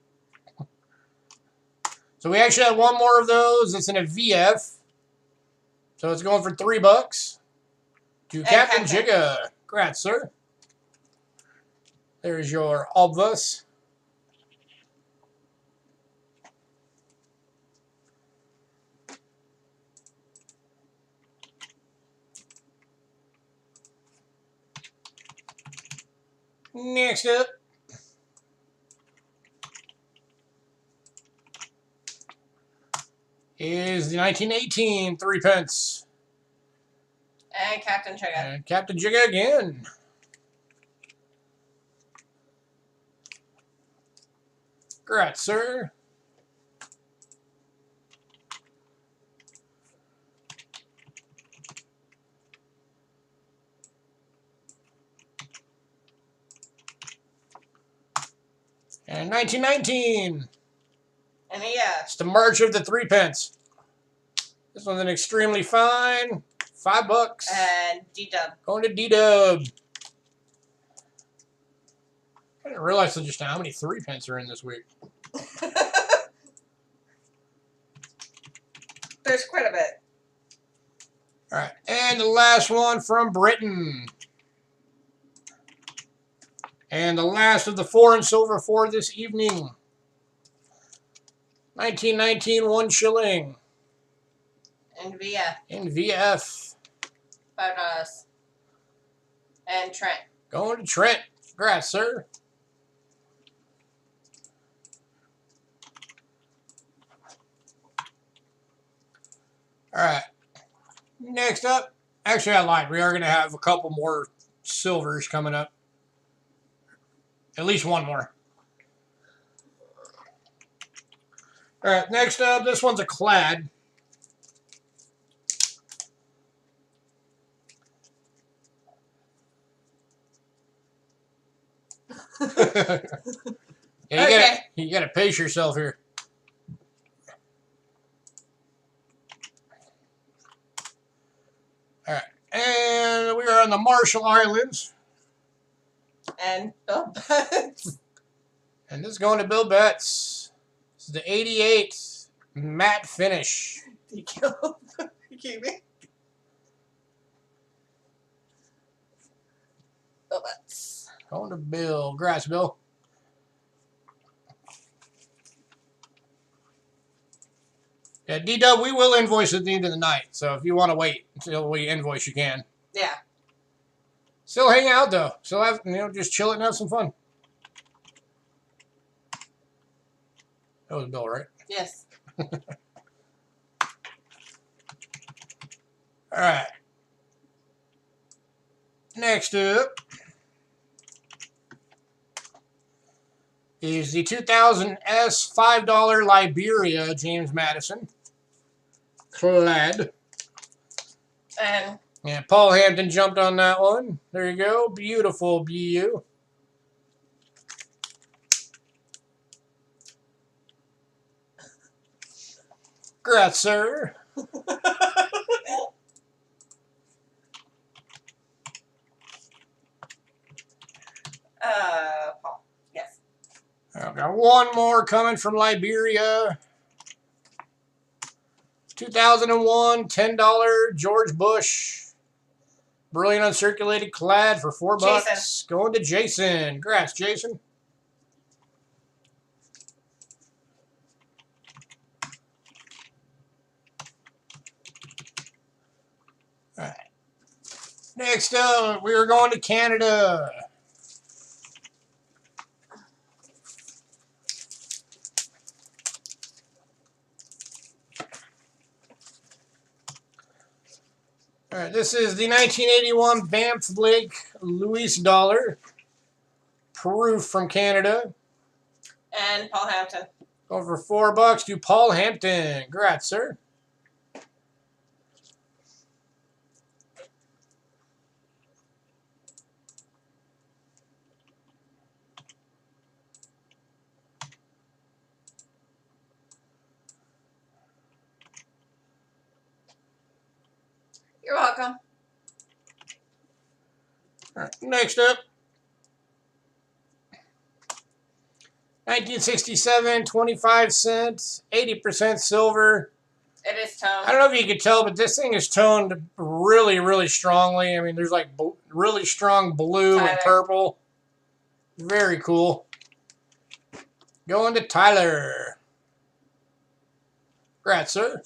So we actually have one more of those. It's in a VF. So it's going for $3. To Captain Jigga. Congrats, sir. There's your obvus. Next up is the 1918 3-pence. And Captain Jigga. And Captain Jigga again. Congrats, sir. And 1919. And yeah. It's the March of the 3-pence. This one's an extremely fine $5. And D-Dub. Going to D-Dub. I didn't realize just how many 3-pence are in this week. There's quite a bit. All right, and the last one from Britain. And the last of the 4 and silver for this evening. 1919 1 shilling. And VF. In VF. $5. And Trent. Going to Trent. Congrats, sir. All right. Next up, actually I lied. We are going to have a couple more silvers coming up. At least one more. All right, next up, this one's a clad. Yeah, you gotta pace yourself here. All right, and we are on the Marshall Islands. And Bill Betts. And this is going to Bill Betts. This is the 88 matte finish. You killed. You keep me. Bill Betts. Going to Bill. Congrats, Bill. Yeah, D-Dub, we will invoice at the end of the night. So if you want to wait until we invoice, you can. Yeah. Still hang out, though. Still have, just chill it and have some fun. That was Bill, right? Yes. All right. Next up is the 2000 S $5 Liberia James Madison. Clad. And Yeah, Paul Hampton jumped on that one. There you go. Beautiful BU. Congrats, sir. Paul. Yes. I've got one more coming from Liberia. 2001 $10 George Bush. Brilliant uncirculated clad for $4. Jason. Going to Jason. Congrats, Jason. Next up, we are going to Canada. All right, this is the 1981 Banff Lake Louis dollar. Proof from Canada. And Paul Hampton. Over $4 to Paul Hampton. Congrats, sir. You're welcome. All right, next up. 1967, 25 cents, 80% silver. It is toned. I don't know if you can tell, but this thing is toned really, really strongly. I mean, there's like really strong blue and purple. Very cool. Going to Tyler. Congrats, sir.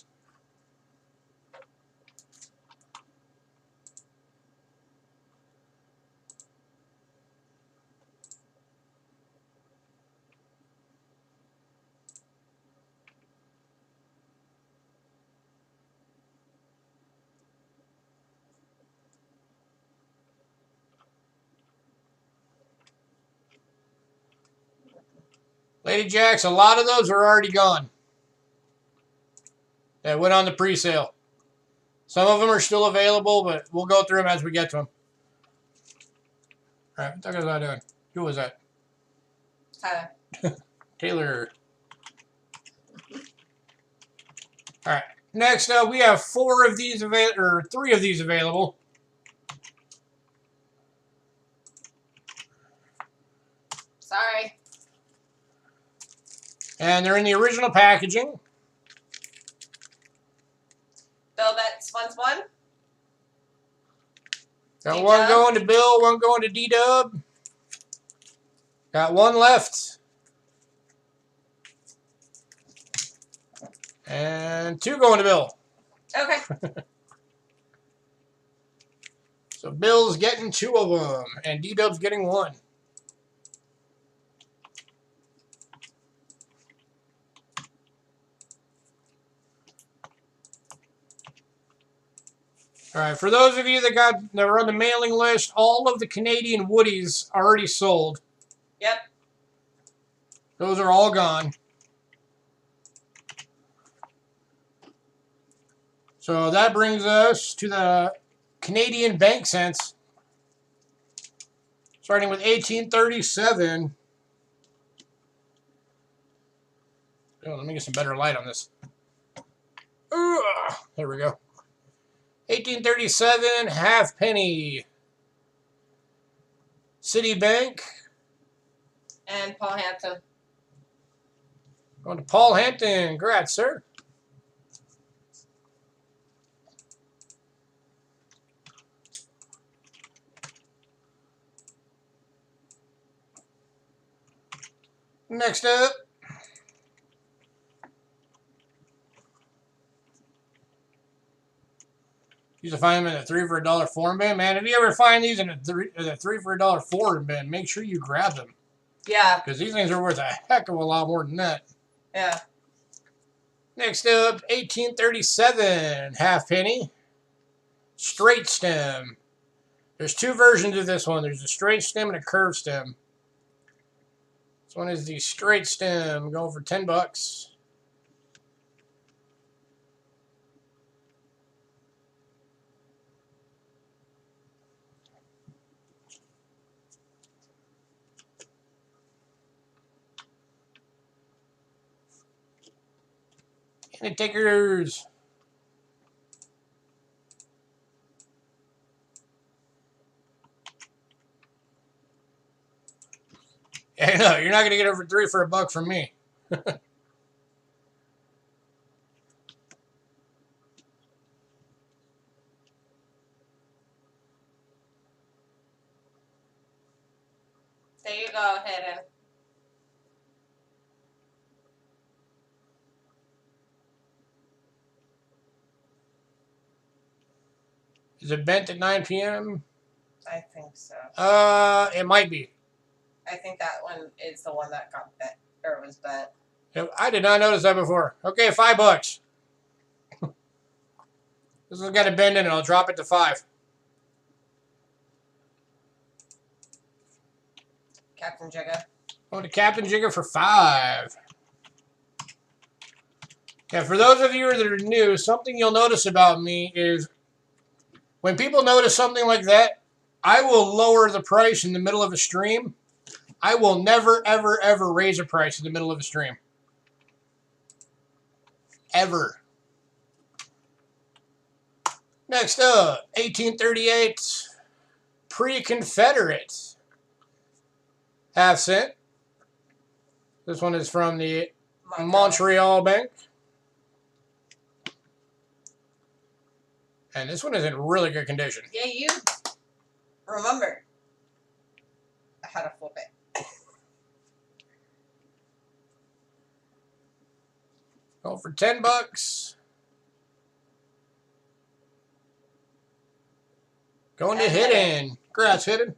Lady Jacks, a lot of those are already gone. That went on the pre-sale. Some of them are still available, but we'll go through them as we get to them. All right, what was I doing? Who was that? Tyler. Taylor. All right. Next up, we have 4 of these available, or 3 of these available. Sorry. And they're in the original packaging. Bill Betts once won. Got D-Dub. one going to Bill, one going to D-Dub. Got one left. And 2 going to Bill. Okay. So Bill's getting 2 of them, and D-Dub's getting 1. All right, for those of you that were on the mailing list, all of the Canadian Woodies are already sold. Yep. Those are all gone. So that brings us to the Canadian bank cents. Starting with 1837. Oh, let me get some better light on this. There we go. 1837, halfpenny. Citibank. And Paul Hampton. Going to Paul Hampton. Congrats, sir. Next up. Used to find them in a 3 for $1 foreign bin. Man, if you ever find these in a 3 for $1 foreign bin, make sure you grab them. Yeah. Because these things are worth a heck of a lot more than that. Yeah. Next up, 1837, halfpenny. Straight stem. There's 2 versions of this one. There's a straight stem and a curved stem. This one is the straight stem, going for $10. And takers. Yeah, no, you're not going to get over 3 for $1 from me. There you go, Hidden. Is it bent at 9 p.m.? I think so. It might be. I think that one is the one that got bent or was bent. I did not notice that before. Okay, $5. This has got a bend in it. I'll drop it to 5. Captain Jigga. Going to Captain Jigger for 5. Yeah, for those of you that are new, something you'll notice about me is when people notice something like that, I will lower the price in the middle of a stream. I will never, ever, ever raise a price in the middle of a stream. Ever. Next up, 1838 Pre-Confederate. ½ cent. This one is from the Montreal Bank. And this one is in really good condition. Yeah, you remember how to flip it. Go for $10. Going to Hidden. Congrats, Hidden.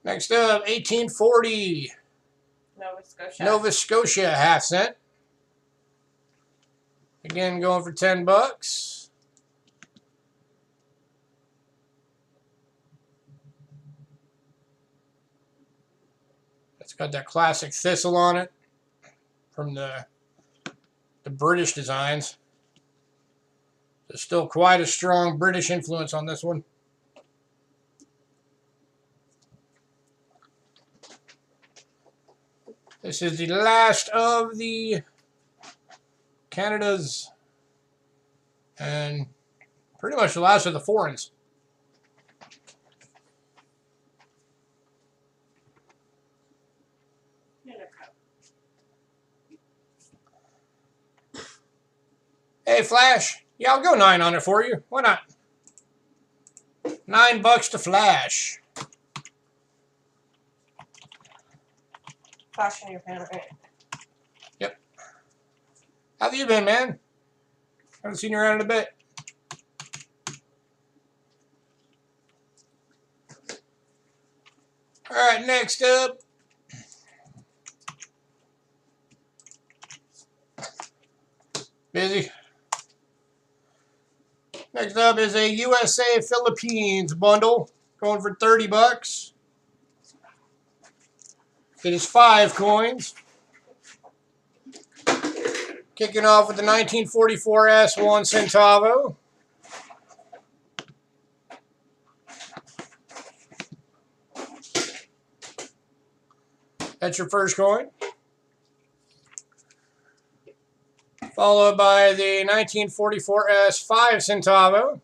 Next up, 1840 Nova Scotia. Nova Scotia, ½ cent. Again, going for $10. It's got that classic thistle on it from the British designs. There's still quite a strong British influence on this one. This is the last of the Canadas and pretty much the last of the foreigns. Hey, Flash. Yeah, I'll go 9 on it for you. Why not? $9 to Flash. Flash in your pan, right? Yep. How have you been, man? Haven't seen you around in a bit. All right, next up. Busy. Next up is a USA Philippines bundle, going for $30. It is 5 coins. Kicking off with the 1944 S 1 centavo. That's your first coin. Followed by the 1944 S 5 centavo.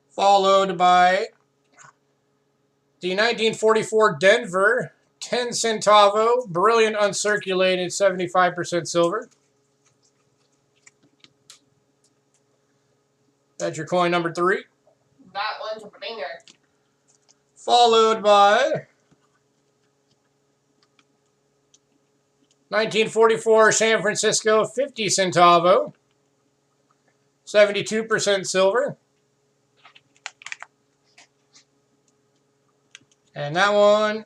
Followed by the 1944 Denver 10 centavo, brilliant uncirculated 75% silver. That's your coin number 3. That one's a banger. Followed by 1944 San Francisco 50 centavo, 72% silver. And that one,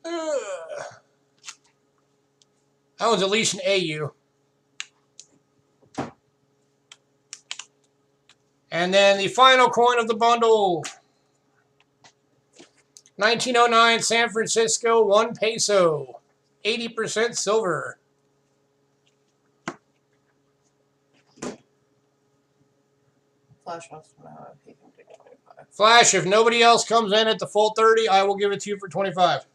that one's at least an AU. And then the final coin of the bundle, 1909 San Francisco 1 peso, 80% silver. Flash wants to know if he can do 25. Flash, if nobody else comes in at the full 30, I will give it to you for 25.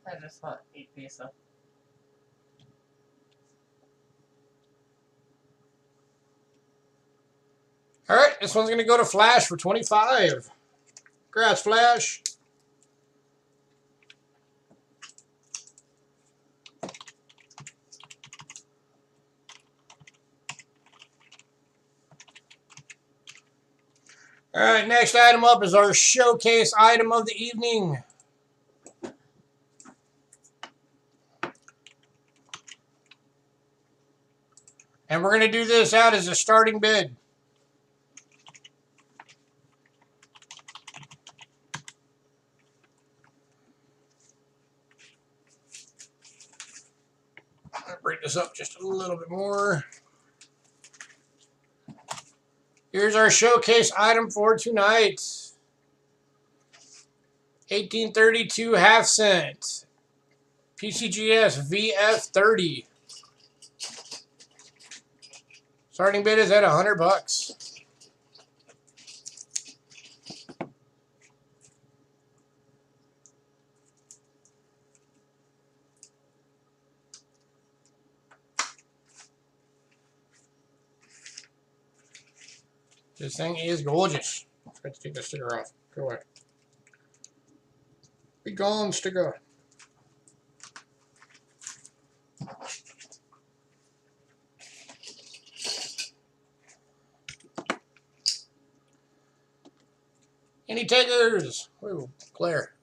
I just want 8 pieces. All right, this one's going to go to Flash for 25. Congrats, Flash. All right, next item up is our showcase item of the evening. And we're going to do this out as a starting bid. I'm going to break this up just a little bit more. Here's our showcase item for tonight. 1832 half cent. PCGS VF30. Starting bid is at $100. This thing is gorgeous. Let's take the sticker off. Go away. Be gone, sticker. Any takers? Ooh, Claire.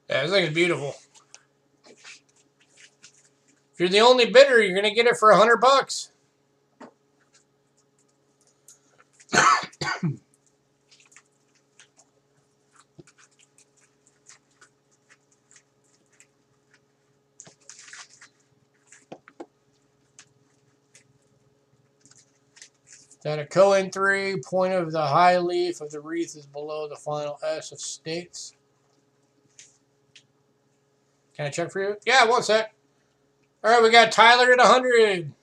Yeah, this thing is beautiful. If you're the only bidder, you're gonna get it for $100. That a Cohen 3, point of the high leaf of the wreath is below the final S of states. Can I check for you? Yeah, one sec. All right, we got Tyler at 100.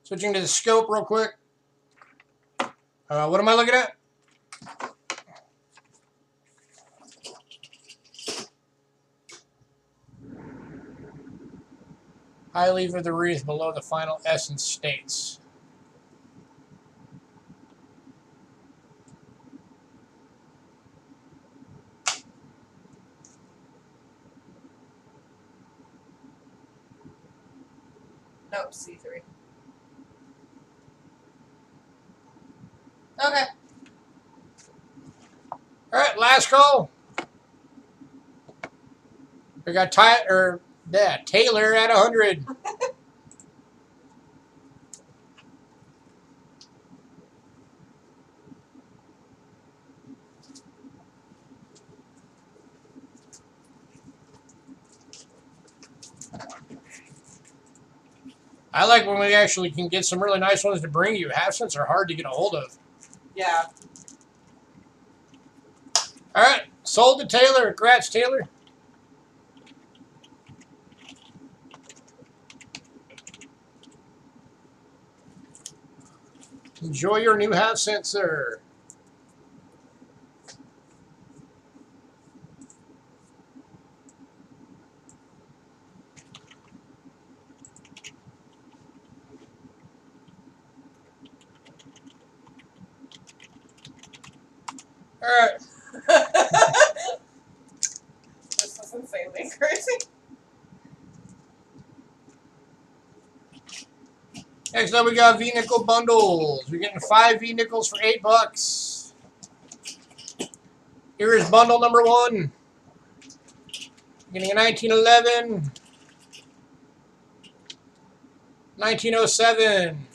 Switching to the scope real quick. What am I looking at? High leaf of the wreath below the final S in states. Nope, C3. Okay. All right, last call. We got Taylor at 100. I like when we actually can get some really nice ones to bring you. Half cents are hard to get a hold of. Yeah. All right, sold to Taylor. Congrats, Taylor. Enjoy your new half cent, sir. All right. This is insanely crazy. Next up, we got V-nickel bundles. We're getting 5 V-nickels for $8. Here is bundle number 1. Getting a 1911, 1907,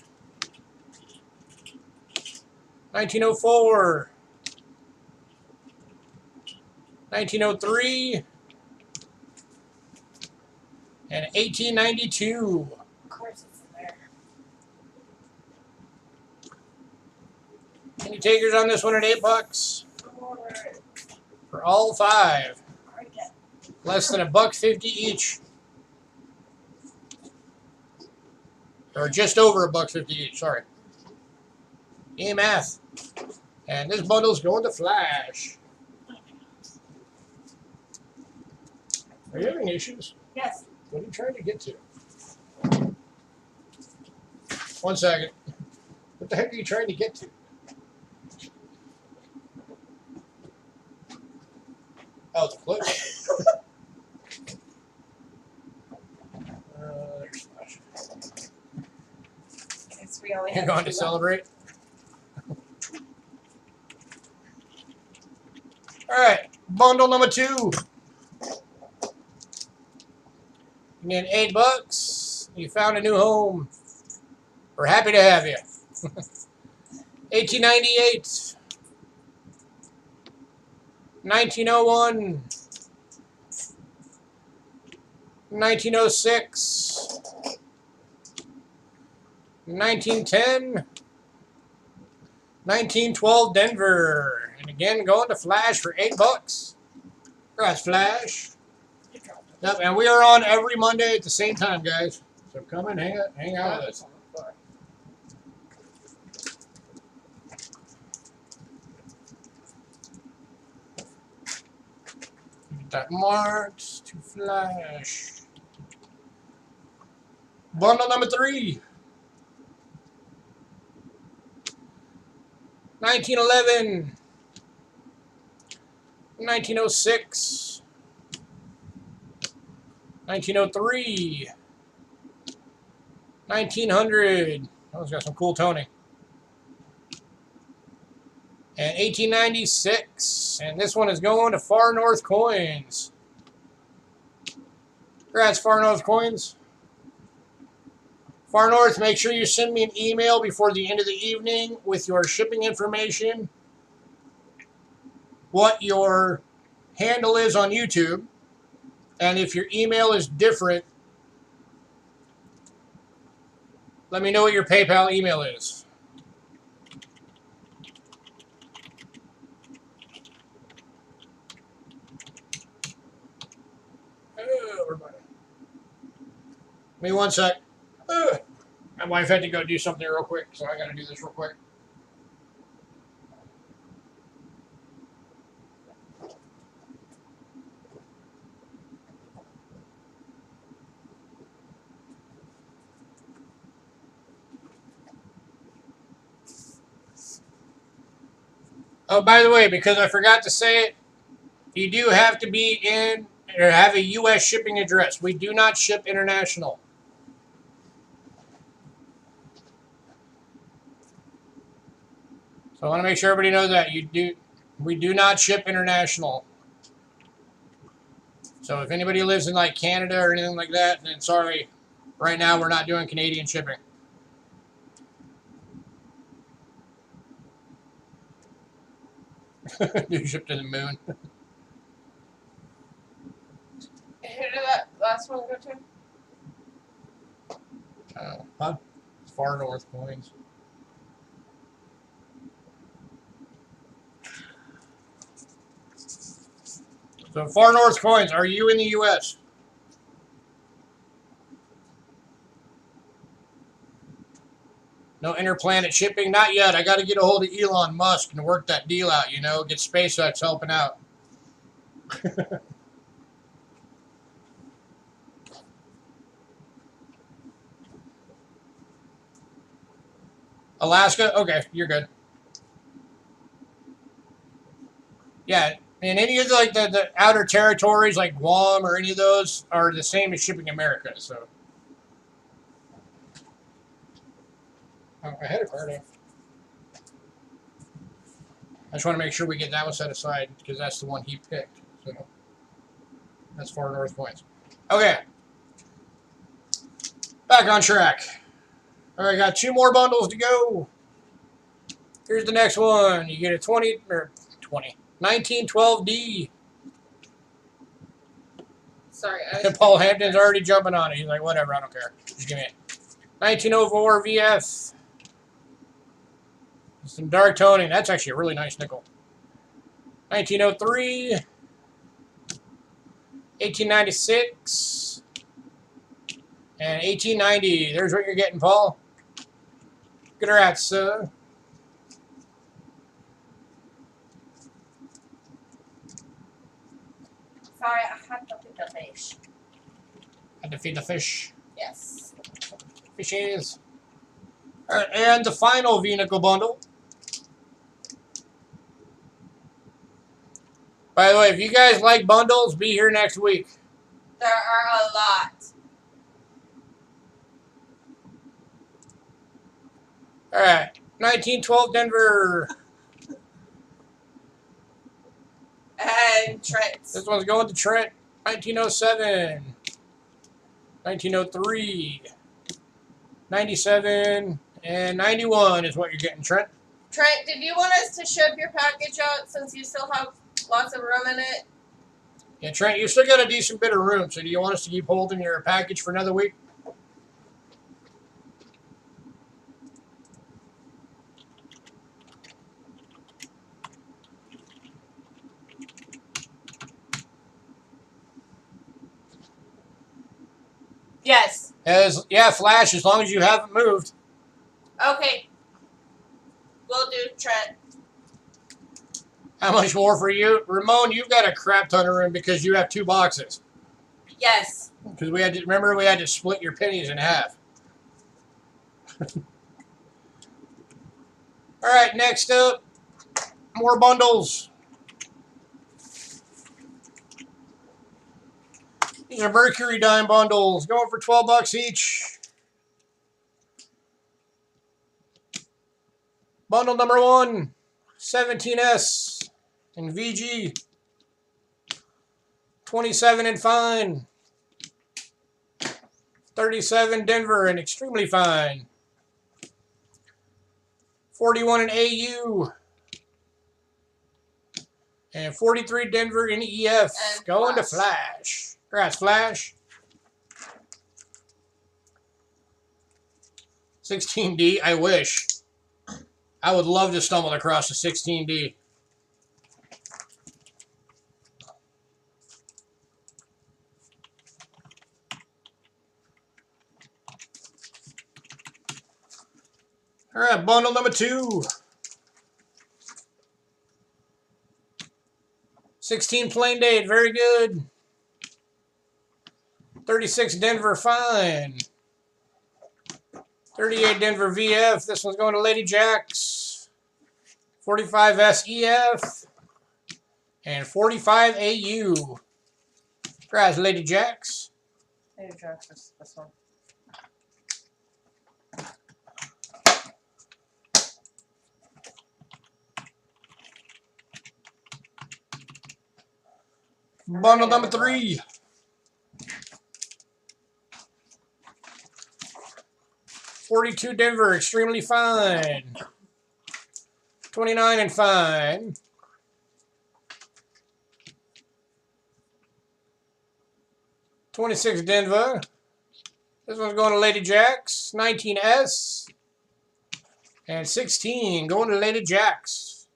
1904, 1903, and 1892. Of course it's in there. Any takers on this one at $8? For all 5. Less than $1.50 each. Or just over $1.50 each. Sorry. math. And this bundle's going to Flash. Are you having issues? Yes. What are you trying to get to? 1 second. What the heck are you trying to get to? Oh, it's a flip. There's Flash. Yes, we only You're have going two to celebrate? Alright, bundle number 2. You get $8. You found a new home. We're happy to have you. 1898. 1901. 1906. 1910. 1912 Denver. And again, going to Flash for $8. Congrats, Flash. Yep, and we are on every Monday at the same time, guys. So come and hang out with us. Get that marked to Flash. Bundle number 3. 1911. 1906. 1903. 1900. Oh, it's got some cool toning. And 1896. And this one is going to Far North Coins. Congrats, Far North Coins. Far North, make sure you send me an email before the end of the evening with your shipping information, what your handle is on YouTube, and if your email is different, let me know what your PayPal email is. Give me 1 sec. My wife had to go do something real quick, so I got to do this real quick. Oh, by the way, because I forgot to say it, you do have to be in or have a U.S. shipping address. We do not ship international. So I want to make sure everybody knows that we do not ship international. So if anybody lives in like Canada or anything like that, then sorry, right now we're not doing Canadian shipping. You ship to the moon. Who did that last one go to? Huh? Far North Coins. So Far North Coins, are you in the U.S.? No interplanet shipping? Not yet. I got to get a hold of Elon Musk and work that deal out, you know, get SpaceX helping out. Alaska? Okay, you're good. Yeah, and any of the outer territories like Guam or any of those are the same as shipping America, so. Oh, I had a card in. I just want to make sure we get that one set aside because that's the one he picked. So that's Far North Coins. Okay. Back on track. All right, got 2 more bundles to go. Here's the next one. You get a 1912D. Sorry, Paul Hampton's already jumping on it. He's like, whatever, I don't care. Just give me it. 1904 VF. Some dark toning. That's actually a really nice nickel. 1903. 1896. And 1890. There's what you're getting, Paul. Congrats, sir. Sorry, I had to feed the fish. Had to feed the fish. Yes. Fishes. All right, and the final vehicle bundle. By the way, if you guys like bundles, be here next week. There are a lot. All right, 1912 Denver. And Trent. This one's going to Trent. 1907. 1903. 97. And 91 is what you're getting, Trent. Trent, did you want us to ship your package out since you still have lots of room in it? Yeah, Trent, you still got a decent bit of room, so do you want us to keep holding your package for another week? Yes. Yeah, Flash, as long as you haven't moved. Okay. Will do, Trent. How much more for you? Ramon, you've got a crap ton of room because you have 2 boxes. Yes. Because we had to, remember, we had to split your pennies in half. All right, next up, more bundles. These are Mercury dime bundles, going for $12 each. Bundle number 1, 17S and VG, 27 and fine, 37 Denver and extremely fine, 41 in AU, and 43 Denver in EF. And going Flash. to Flash. Congrats, Flash. 16D, I wish. I would love to stumble across a 16D. All right, bundle number 2. 16 plain date, very good. 36 Denver fine. 38 Denver VF. This one's going to Lady Jacks. 45 SEF. And 45 AU. Congrats, Lady Jacks. Lady Jacks is this one. Bundle number 3. 42 Denver, extremely fine. 29 and fine. 26 Denver. This one's going to Lady Jacks. 19S. And 16 going to Lady Jacks.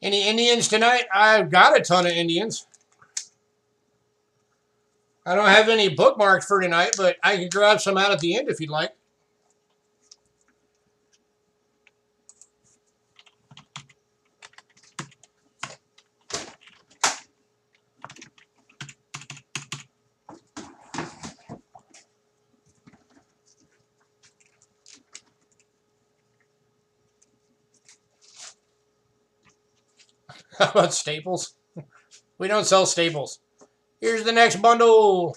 Any Indians tonight? I've got a ton of Indians. I don't have any bookmarked for tonight, but I can grab some out at the end if you'd like. How about staples? We don't sell staples. Here's the next bundle.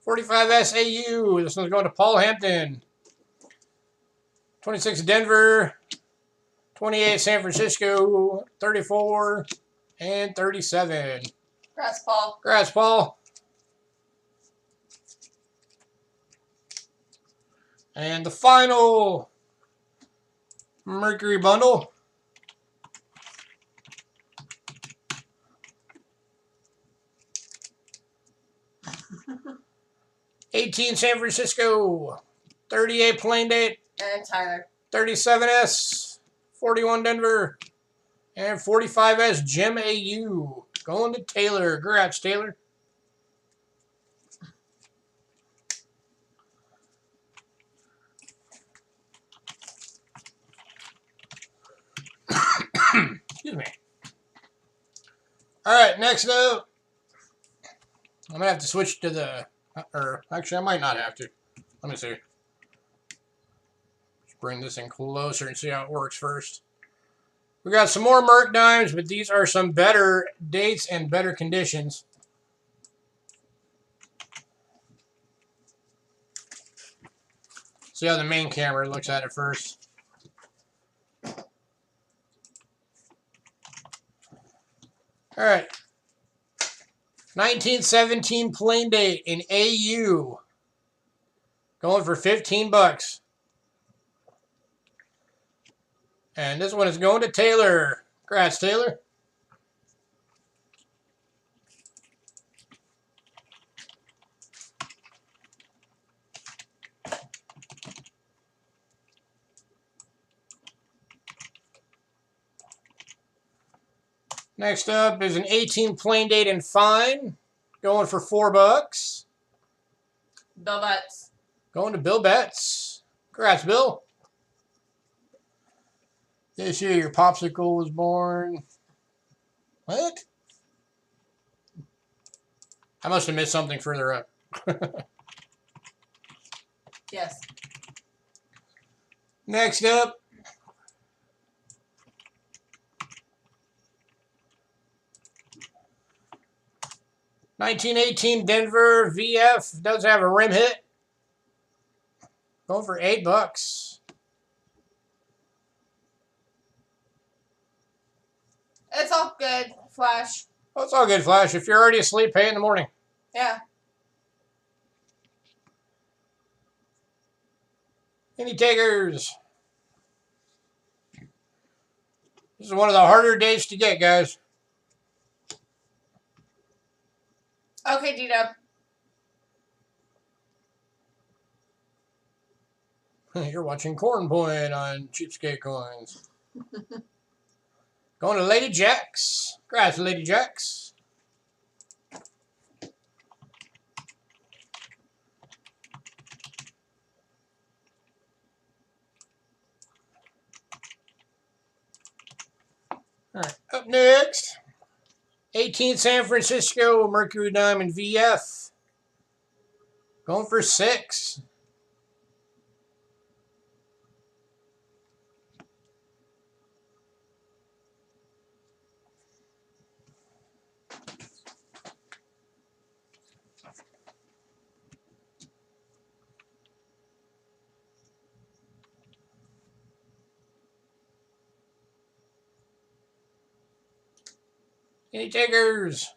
45 SAU. This one's going to Paul Hampton. 26 Denver. 28 San Francisco. 34 and 37. Congrats, Paul. Congrats, Paul. And the final Mercury bundle. 18 San Francisco, 38 plain date, And Tyler. 37S, 41 Denver, and 45S Gem AU. Going to Taylor. Congrats, Taylor. right, next up, I'm going to have to switch to the, or actually I might not have to. Let me see. Let's bring this in closer and see how it works first. We got some more Merc dimes, but these are some better dates and better conditions. See how the main camera looks at it first. All right. 1917 plain date in AU. Going for 15 bucks. And this one is going to Taylor. Congrats, Taylor. Next up is an 18 plain date and fine. Going for 4 bucks. Bill Betts. Going to Bill Betts. Congrats, Bill. This year your popsicle was born. What? I must have missed something further up. Yes. Next up. $1918 Denver VF does have a rim hit. Going for 8 bucks. It's all good, Flash. Well, it's all good, Flash. If you're already asleep, pay in the morning. Yeah. Any takers? This is one of the harder days to get, guys. Okay, D-Dub. You're watching Corn Point on Cheapskate Coins. Going to Lady Jacks. Congrats, Lady Jacks. All right, up next, 18 San Francisco Mercury Diamond VF. Going for 6. Any takers?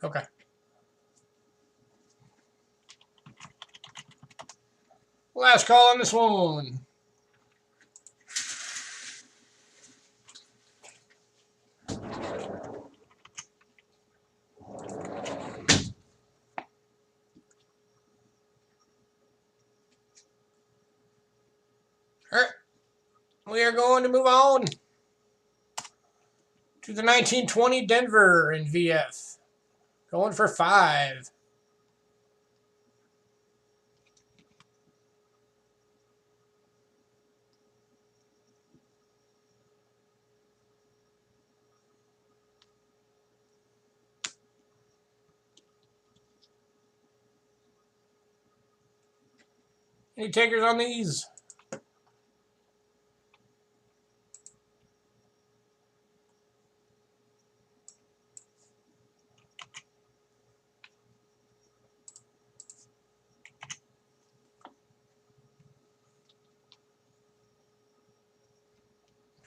Okay. Last call on this one. All right. We are going to move on to the 1920 Denver in VF. Going for 5. Any takers on these?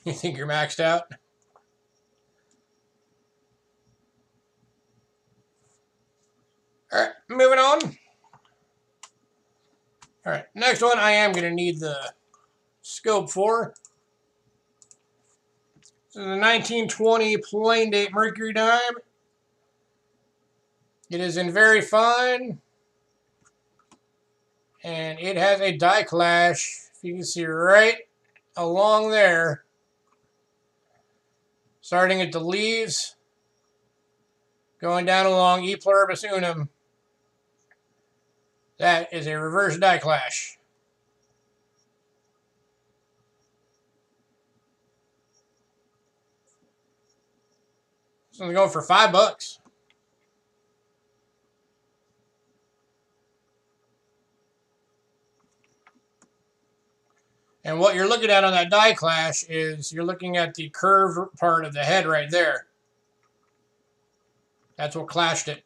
You think you're maxed out? All right, moving on. All right, next one I am going to need the scope for. This is a 1920 plain date Mercury dime. It is in very fine. And it has a die clash, if you can see right along there, starting at the leaves, going down along E pluribus unum. That is a reverse die clash. This one's going for $5. And what you're looking at on that die clash is you're looking at the curved part of the head right there. That's what clashed it.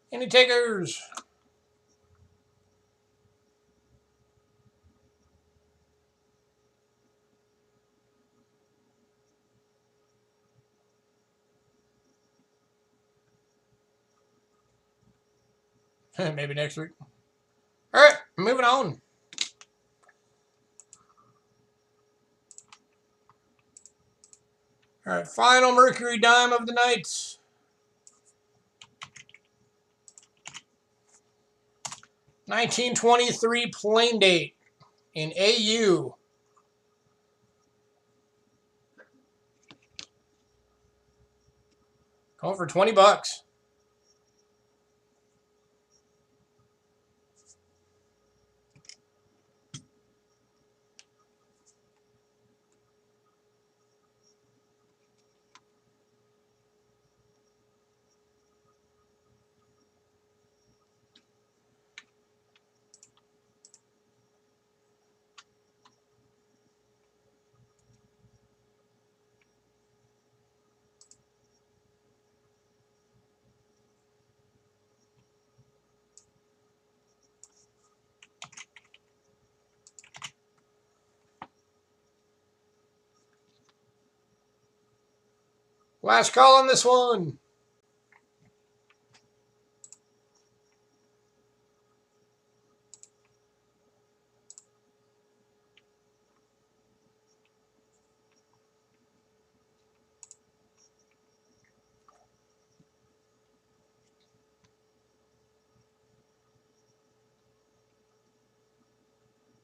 Any takers? Maybe next week. All right, moving on. All right, final Mercury dime of the night. $1923 plain date in AU. Going for $20. Last call on this one.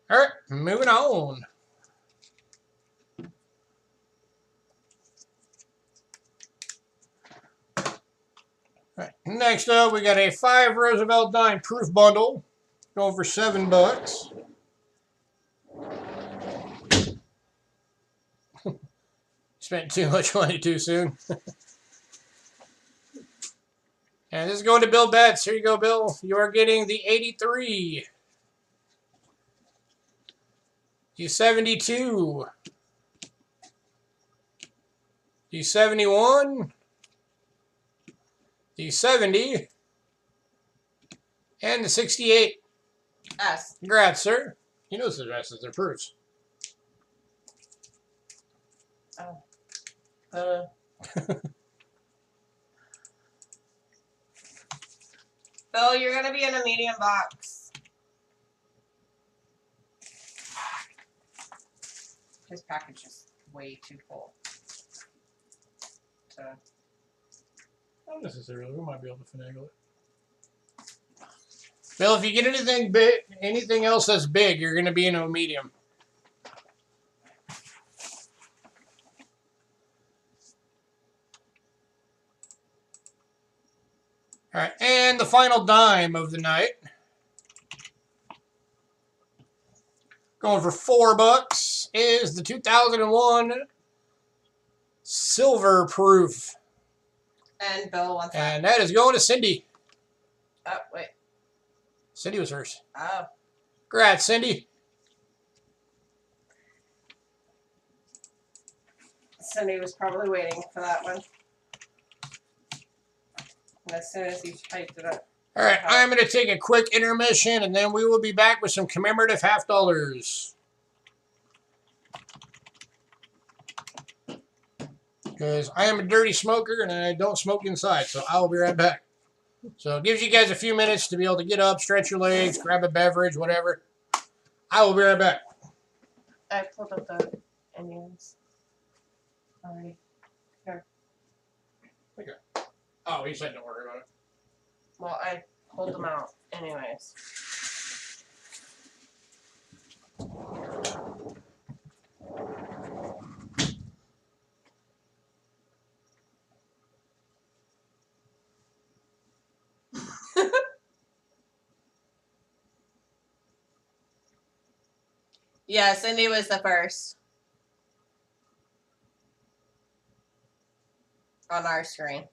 All right, moving on. All right, next up, we got a 5 Roosevelt dime proof bundle, going for $7. Spent too much money too soon. And this is going to Bill Betts. Here you go, Bill. You are getting the 83, the 72, the 71, the 70, and the 68. S. Congrats, sir. He knows the rest of their proofs. Oh. Bill, you're going to be in a medium box. His package is way too full. So. Not necessarily. We might be able to finagle it. Bill, if you get anything big, anything else that's big, you're going to be in a medium. All right, and the final dime of the night. Going for $4 is the 2001 silver proof. And Bill wants that. And that is going to Cindy. Oh, wait. Cindy was first. Oh. Congrats, Cindy. Cindy was probably waiting for that one. And as soon as he typed it up. All right, I'm going to take a quick intermission, and then we will be back with some commemorative half dollars. Because I am a dirty smoker, and I don't smoke inside, so I will be right back. So it gives you guys a few minutes to be able to get up, stretch your legs, grab a beverage, whatever. I will be right back. I pulled up the Indians. Alright. Here. Okay. Oh, he said don't worry about it. Well, I pulled them out anyways. Yeah, Cindy was the first on our screen.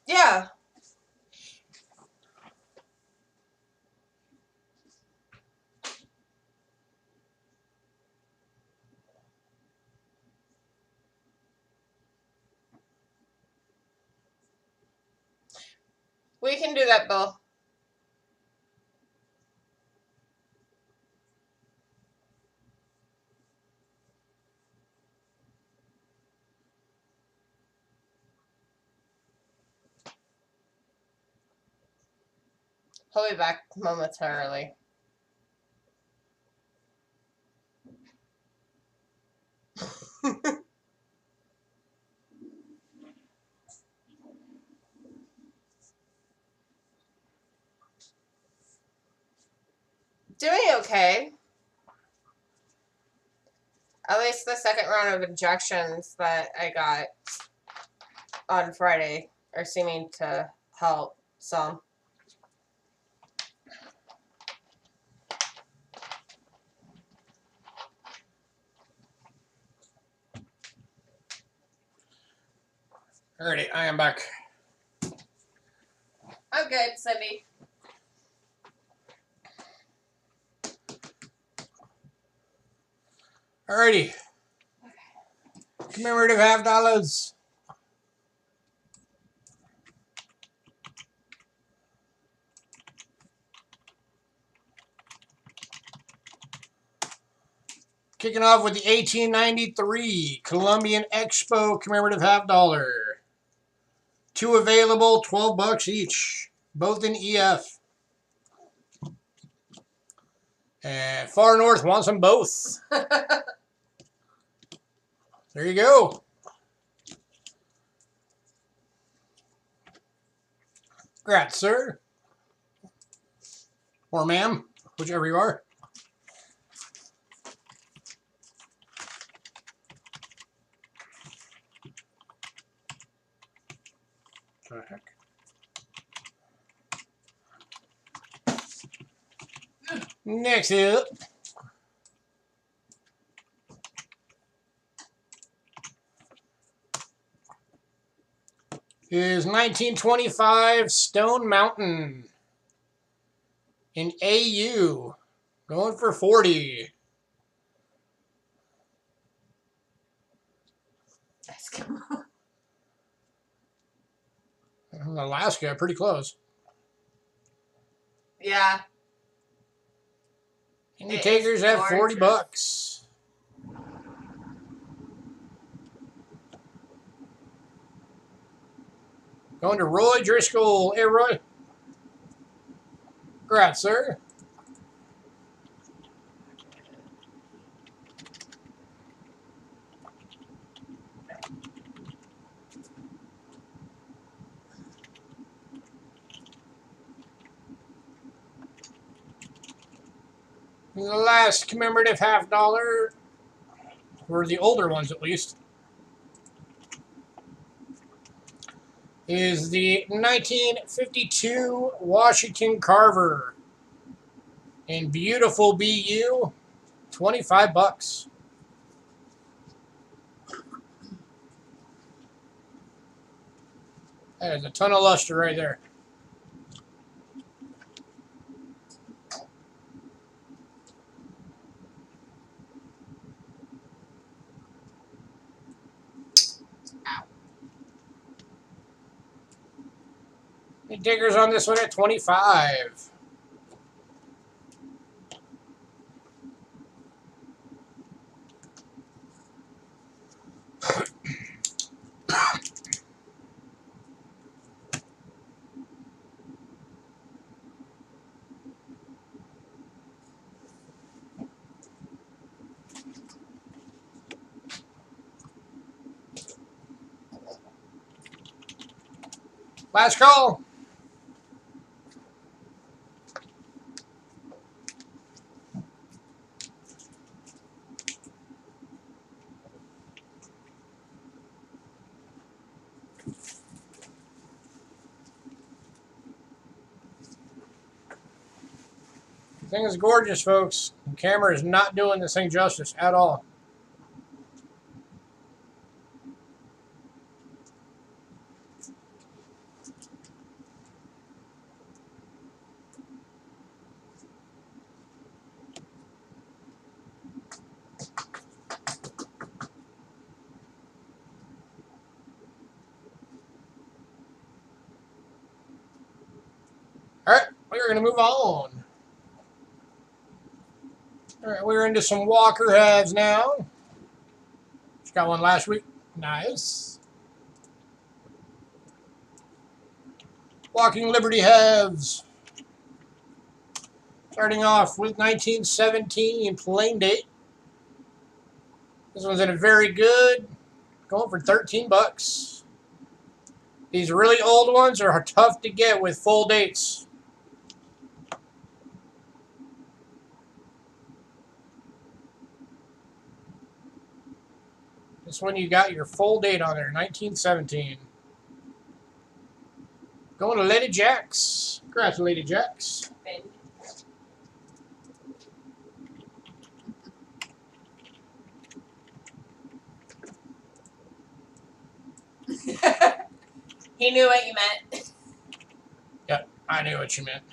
Yeah. We can do that, Bill. He'll be back momentarily. Doing okay. At least the second round of injections that I got on Friday are seeming to help some. Alrighty, I am back. I'm good, Cindy. Alrighty. Commemorative $50. Kicking off with the 1893 Columbian Expo commemorative $50. 2 available, $12 each. Both in EF. Far North wants them both. There you go. Congrats, sir. Or ma'am, whichever you are. What the heck? Next up is 1925 Stone Mountain in AU. Going for 40. Alaska, pretty close. Yeah. And the takers have 40 bucks. Going to Roy Driscoll. Hey, Roy. Congrats, sir. The last commemorative $50, for the older ones at least, is the 1952 Washington Carver in beautiful BU, 25 bucks. That is a ton of luster right there. The diggers on this one at 25. Last call. The thing is gorgeous, folks. The camera is not doing this thing justice at all. All right, we're going to move on. All right, we're into some Walker halves now. Just got one last week. Nice. Walking Liberty halves. Starting off with 1917 plain date. This one's in a very good. Going for 13 bucks. These really old ones are tough to get with full dates. This one you got your full date on there, 1917. Going to Lady Jacks. Congrats, Lady Jacks. He knew what you meant. Yep, I knew what you meant.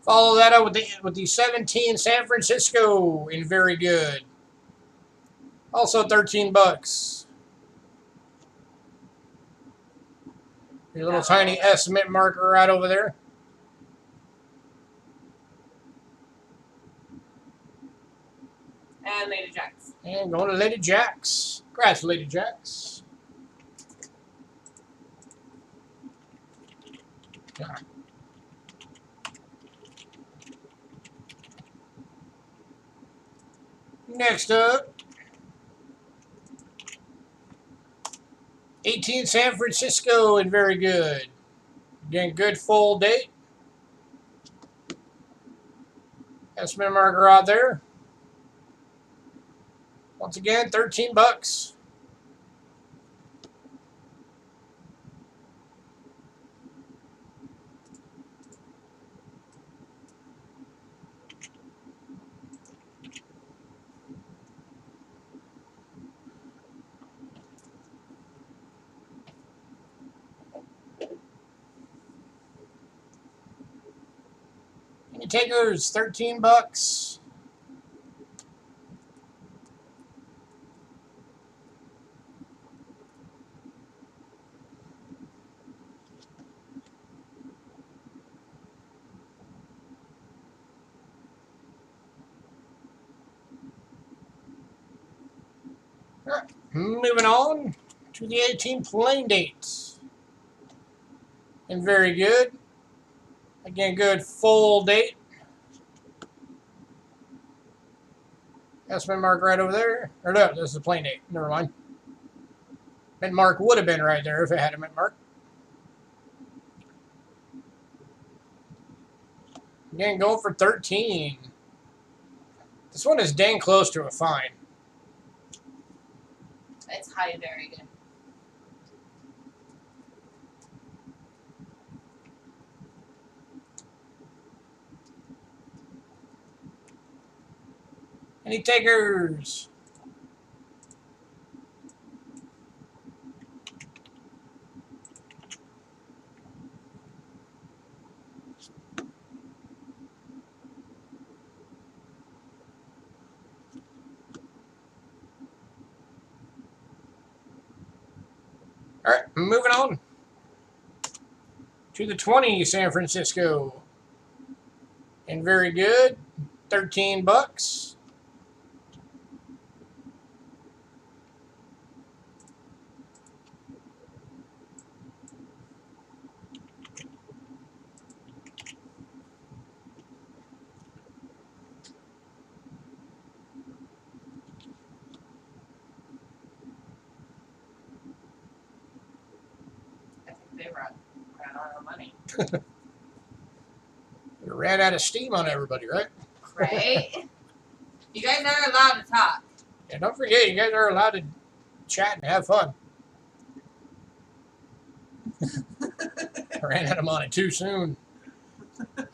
Follow that up with the 17 San Francisco in very good. Also 13 bucks. Your little tiny estimate marker right over there. And Lady Jacks. And going to Lady Jacks. Congrats, Lady Jacks. Yeah. Next up, 18 San Francisco and very good. Again, good full date. Estimate marker out there. Once again, 13 bucks. Any takers? 13 bucks. All right, moving on to the 18 plain dates. And very good. Again, good full date. Estimate mark right over there. Or no, this is a plain date. Never mind. Mint mark would have been right there if it had a mint mark. Again, going for 13. This one is dang close to a fine. It's high, very good. Any takers? All right, moving on to the 20 San Francisco. And very good. 13 bucks. They ran out of money. We ran out of steam on everybody, right? Right? You guys are allowed to talk. And don't forget, you guys are allowed to chat and have fun. I ran out of money too soon.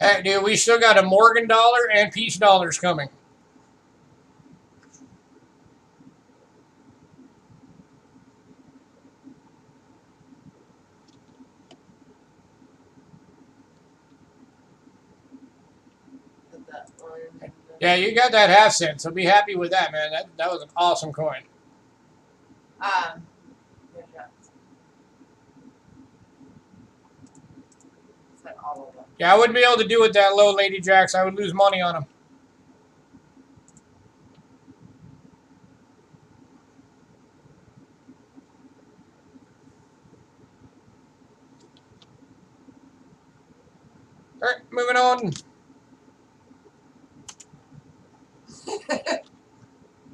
Heck, dude, we still got a Morgan dollar and Peace dollars coming. Yeah, you got that half cent, so be happy with that, man. That was an awesome coin. All of them. Yeah, I wouldn't be able to do it that low, Lady Jacks. I would lose money on them. All right, moving on.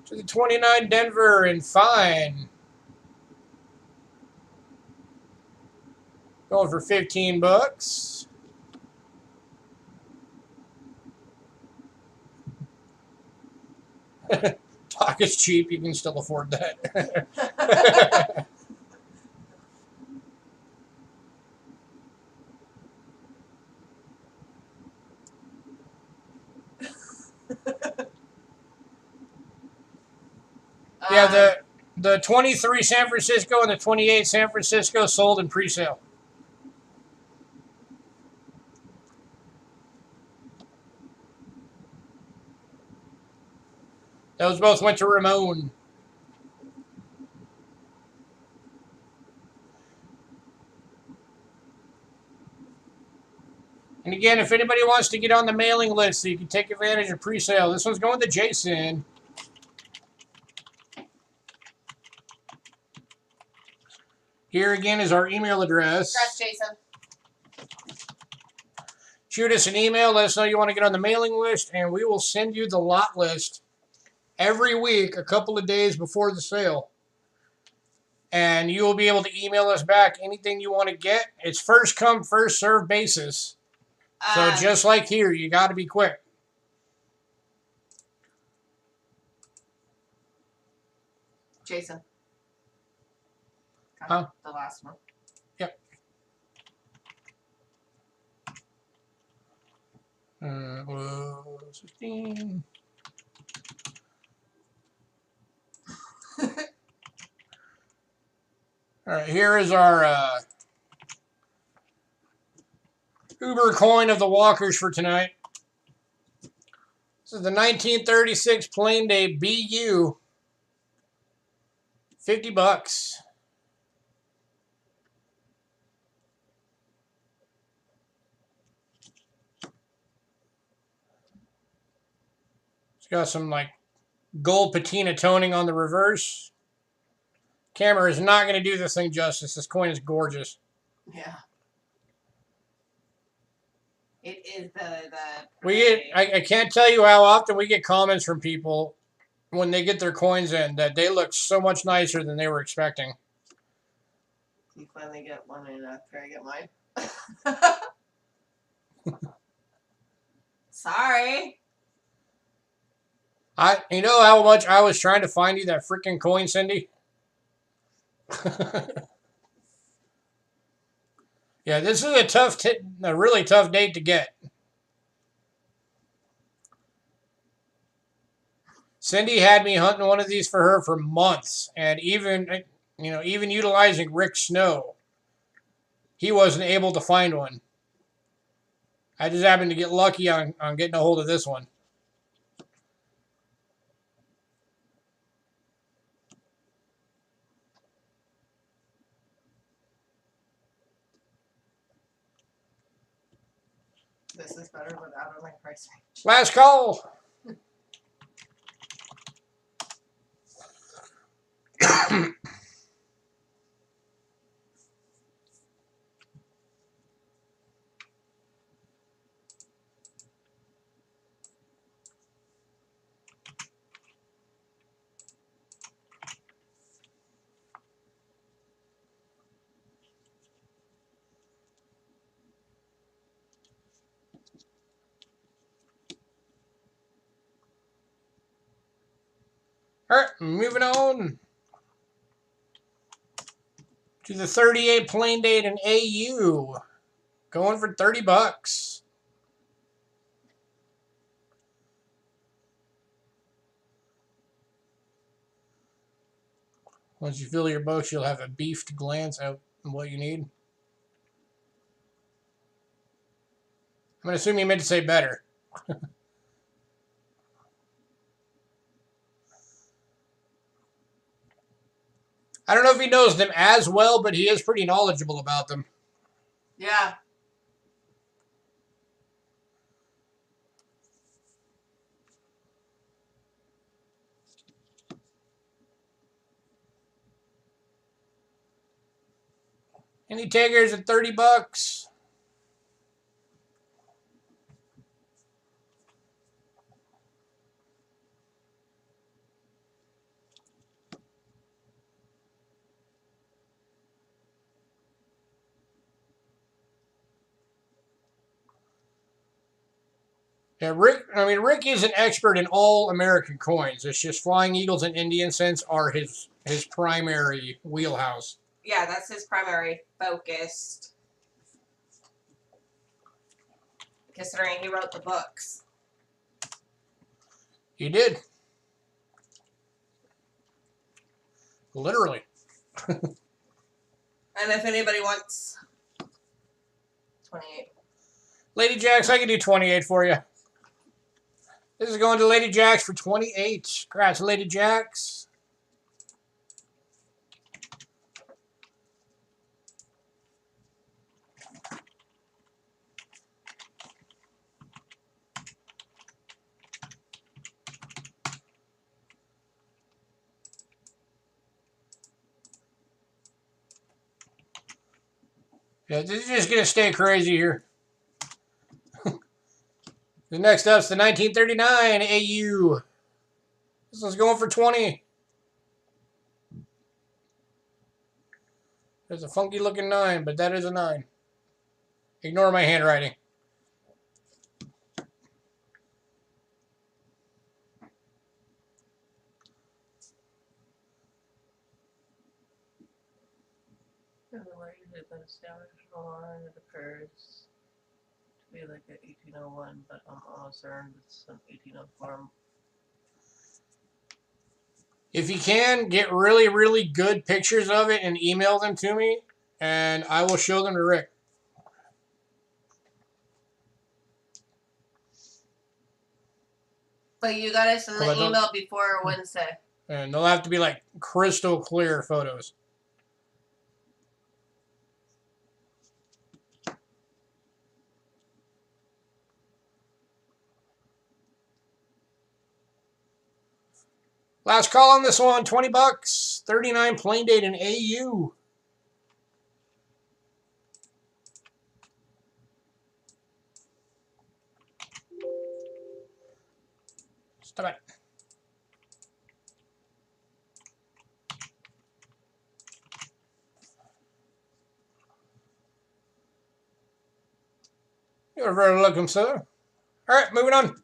To the 29 Denver and fine. Going for 15 bucks. Talk is cheap. You can still afford that. Yeah, the 23 San Francisco and the 28 San Francisco sold in pre-sale. Those both went to Ramon. And again, if anybody wants to get on the mailing list so you can take advantage of pre-sale, this one's going to Jason. Here again is our email address. Congrats, Jason. Shoot us an email. Let us know you want to get on the mailing list, and we will send you the lot list every week, a couple of days before the sale. And you will be able to email us back anything you want to get. It's first come, first served basis. So just like here, you got to be quick. Jason. Huh? The last one. Yep. 16. All right, here is our Uber coin of the walkers for tonight. This is the 1936 Plain Day BU. $50. It's got some like gold patina toning on the reverse. Camera is not going to do this thing justice. This coin is gorgeous. Yeah. It is the We get I can't tell you how often we get comments from people when they get their coins in that they look so much nicer than they were expecting. You finally get one in after I get mine. Sorry. You know how much I was trying to find you that freaking coin, Cindy? Yeah, this is a really tough date to get. Cindy had me hunting one of these for her for months, and even utilizing Rick Snow, he wasn't able to find one. I just happened to get lucky on getting a hold of this one. This is better, but out of my price range. Last call. All right, moving on to the 38 plain date in AU. Going for $30. Once you fill your box, you'll have a beefed glance at what you need. I'm going to assume you meant to say better. I don't know if he knows them as well, but he is pretty knowledgeable about them. Yeah. Any takers at $30? Yeah, Rick is an expert in all American coins. It's just Flying Eagles and Indian cents are his primary wheelhouse. Yeah, that's his primary focus. Considering he wrote the books. He did. Literally. And if anybody wants 28. Lady Jacks, I can do 28 for you. This is going to Lady Jacks for 28. Congrats, Lady Jacks. Yeah, this is just going to stay crazy here. The next up's the 1939 AU. This one's going for 20. There's a funky looking 9, but that is a 9. Ignore my handwriting. It occurs to be like an 1801, but I'm almost certain it's some 1804. If you can, get really, really good pictures of it and email them to me, and I will show them to Rick. But you gotta send the email before Wednesday. And they'll have to be like crystal clear photos. Last call on this one, 20 bucks, 39 plain date in AU. Stop it. You're very welcome, sir. All right, moving on.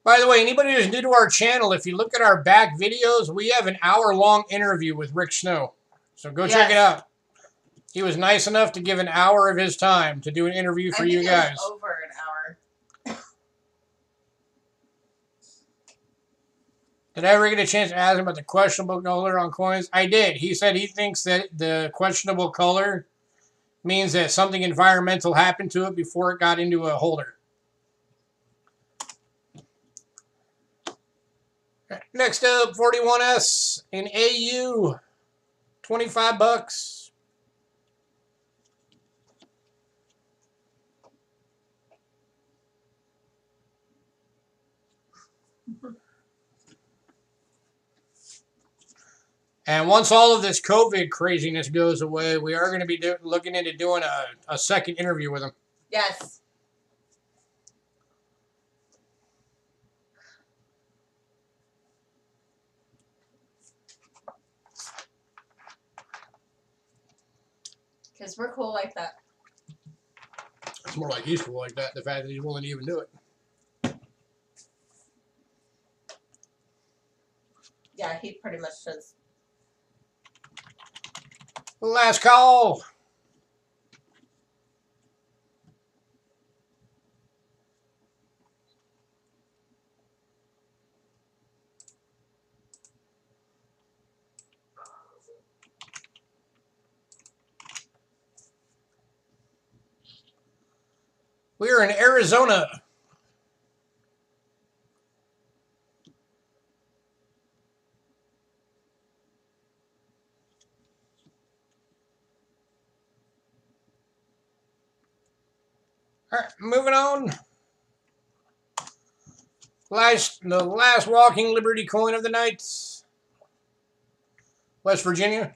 By the way, anybody who's new to our channel, if you look at our back videos, we have an hour-long interview with Rick Snow. So go check it out. He was nice enough to give an hour of his time to do an interview for you guys. It was over an hour. Did I ever get a chance to ask him about the questionable color on coins? I did. He said he thinks that the questionable color means that something environmental happened to it before it got into a holder. Next up, 41S in AU, 25 bucks. And once all of this COVID craziness goes away, we are going to be looking into doing a second interview with him. Yes. Because we're cool like that. It's more like he's cool like that, the fact that he's willing to even do it. Yeah, he pretty much does. Last call. We are in Arizona. All right, moving on. The last walking Liberty coin of the night. West Virginia.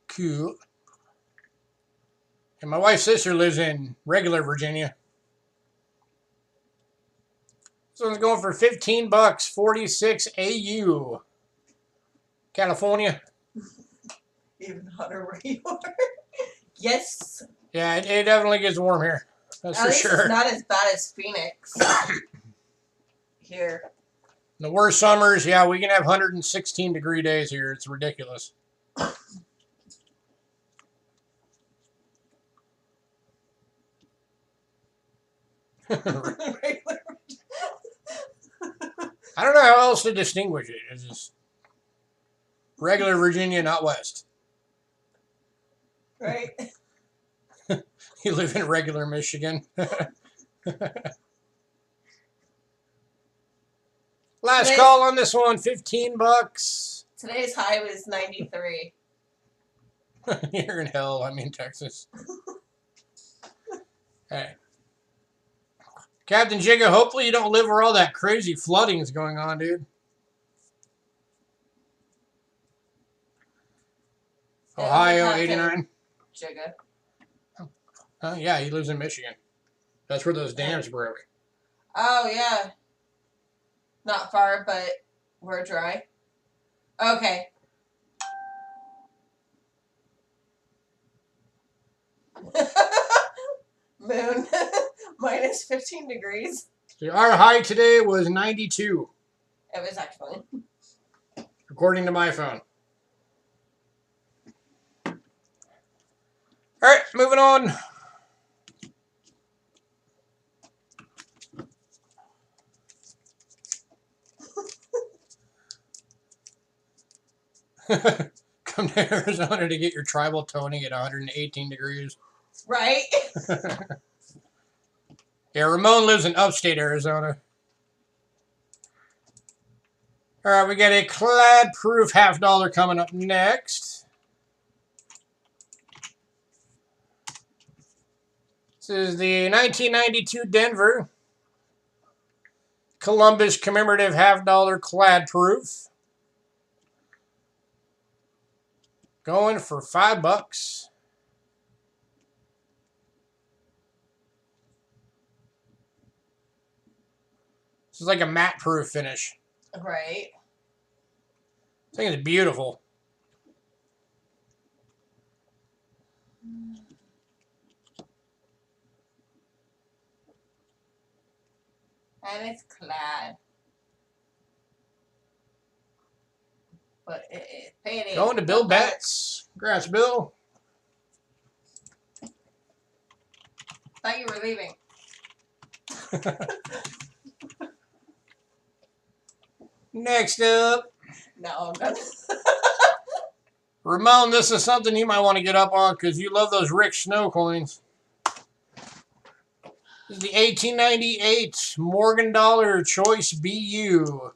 Cool. And my wife's sister lives in regular Virginia. This one's going for 15 bucks, 46 AU. California. Even hotter where you are. Yes. Yeah, it definitely gets warm here. That's At for least sure. It's not as bad as Phoenix. Here. The worst summers, yeah, we can have 116-degree days here. It's ridiculous. I don't know how else to distinguish it. It's just regular Virginia, not West. Right. You live in regular Michigan. Last call on this one, 15 bucks. Today's high was 93. You're in hell. I'm in Texas. Hey. Captain Jigga, hopefully you don't live where all that crazy flooding is going on, dude. Yeah, Ohio, 89. Jigga. Yeah, he lives in Michigan. That's where those dams broke. Oh, yeah. Not far, but we're dry. Okay. Moon. Minus 15 degrees. So our high today was 92, It was actually. according to my phone. All right, moving on. Come to Arizona to get your tribal toning at 118 degrees. Right? Yeah, Ramon lives in upstate Arizona. All right, we got a clad proof $50 coming up next. This is the 1992 Denver Columbus commemorative $50 clad proof. Going for $5. This is like a matte proof finish. Right. I think it's beautiful. And it's clad. But it paid. Going to Bill Betts. Congrats, Bill. Thought you were leaving. Next up, No, I'm done. Ramon, this is something you might want to get up on because you love those Rick Snow coins. This is the 1898 Morgan Dollar Choice BU.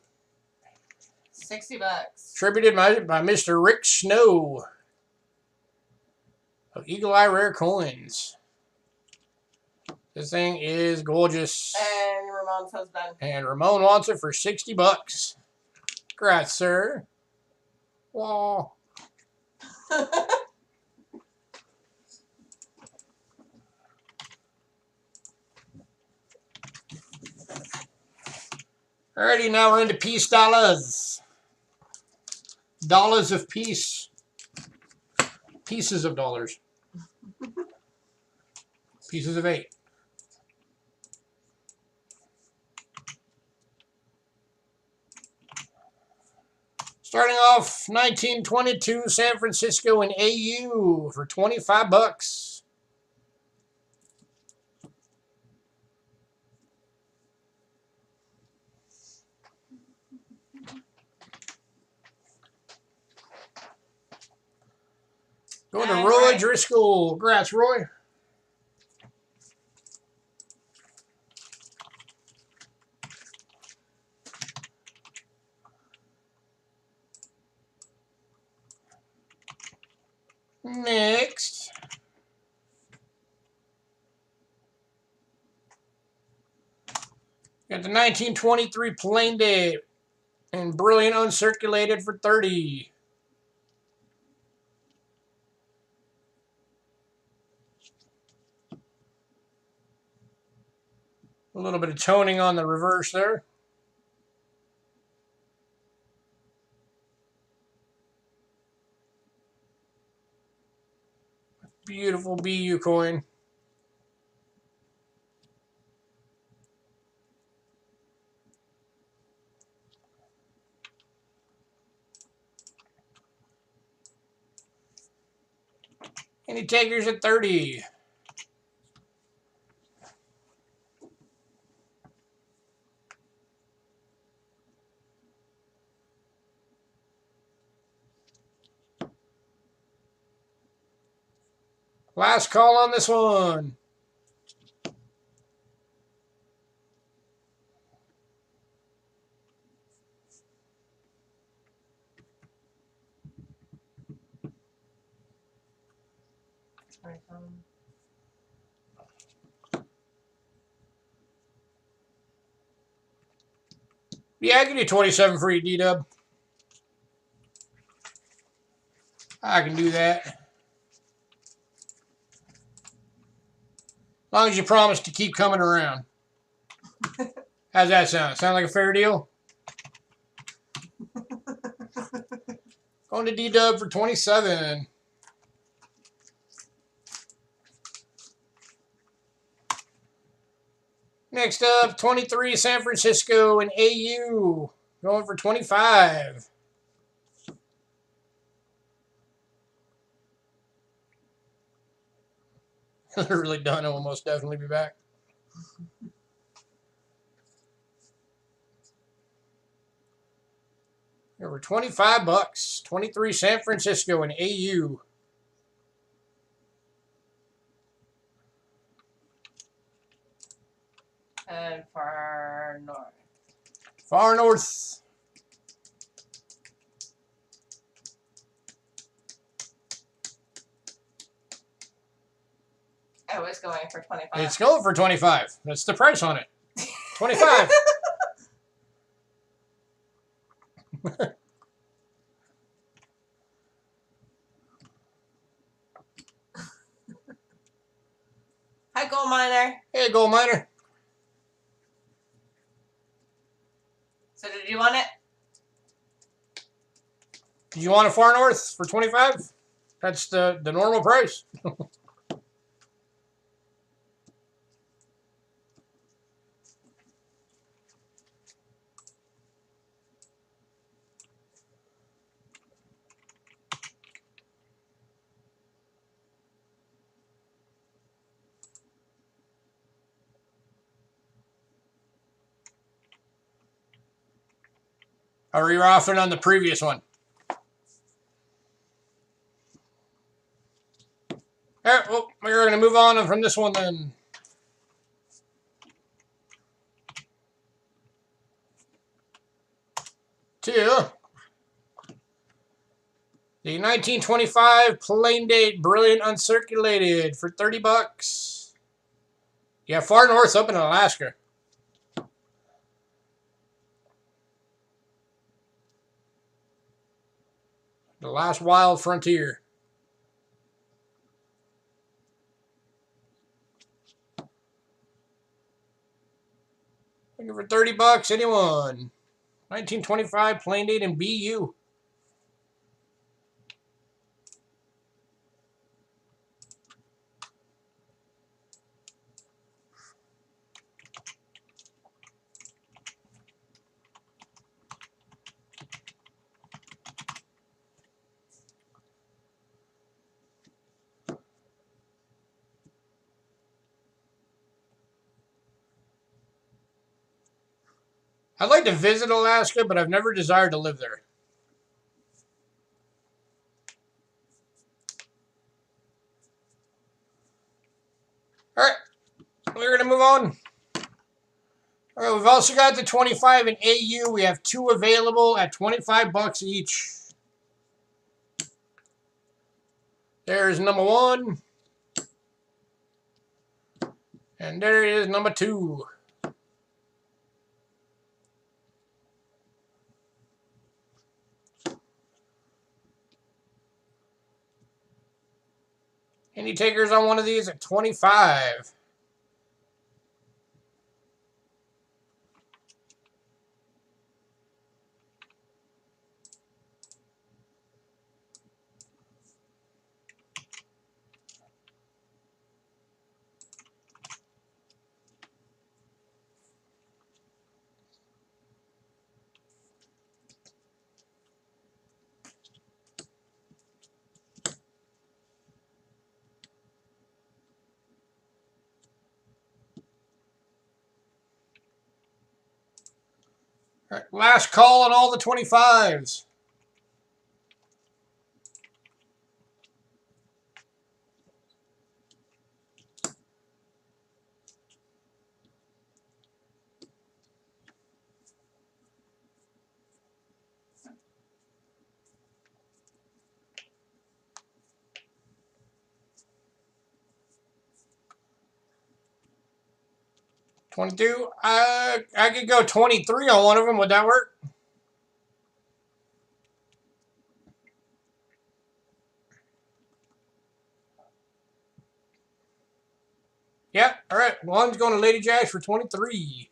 $60. Attributed by Mr. Rick Snow of Eagle Eye Rare Coins. This thing is gorgeous. And Ramon's husband. And Ramon wants it for $60. Congrats, sir. Wow. Alrighty, now we're into peace dollars. Dollars of peace. Pieces of dollars. Pieces of 8. Starting off 1922 San Francisco in AU for $25. Going to And Roy Roy. Driscoll. Congrats, Roy. Next. Got the 1923 Plain Day and Brilliant Uncirculated for $30. A little bit of toning on the reverse there. Beautiful BU coin. Any takers at 30? Last call on this one. Yeah, I can do 27 for you, D-Dub. I can do that. As long as you promise to keep coming around. How's that sound? Sound like a fair deal? Going to D-Dub for 27. Next up, 23 San Francisco and AU. Going for 25. They're really done. It will most definitely be back. Over $25. 23 San Francisco and AU. And far north. Far north. Oh, it's going for 25. It's going for 25. That's the price on it. 25. Hi, gold miner. Hey, gold miner. So did you want it? Did you want a far north for 25? That's the normal price. Or you're offering on the previous one. All right, well, we're going to move on from this one then. To the 1925 plain date brilliant uncirculated for $30. Yeah, far north up in Alaska. The last wild frontier. Looking for $30. Anyone? 1925 plain date and BU. I'd like to visit Alaska, but I've never desired to live there. All right, we're going to move on. All right, we've also got the 25 in AU. We have two available at $25 each. There's number one. And there is number two. Any takers on one of these at 25? All right, last call on all the 25s. $22. I could go 23 on one of them. Would that work? Yeah. All right. One's going to Lady Jash for 23.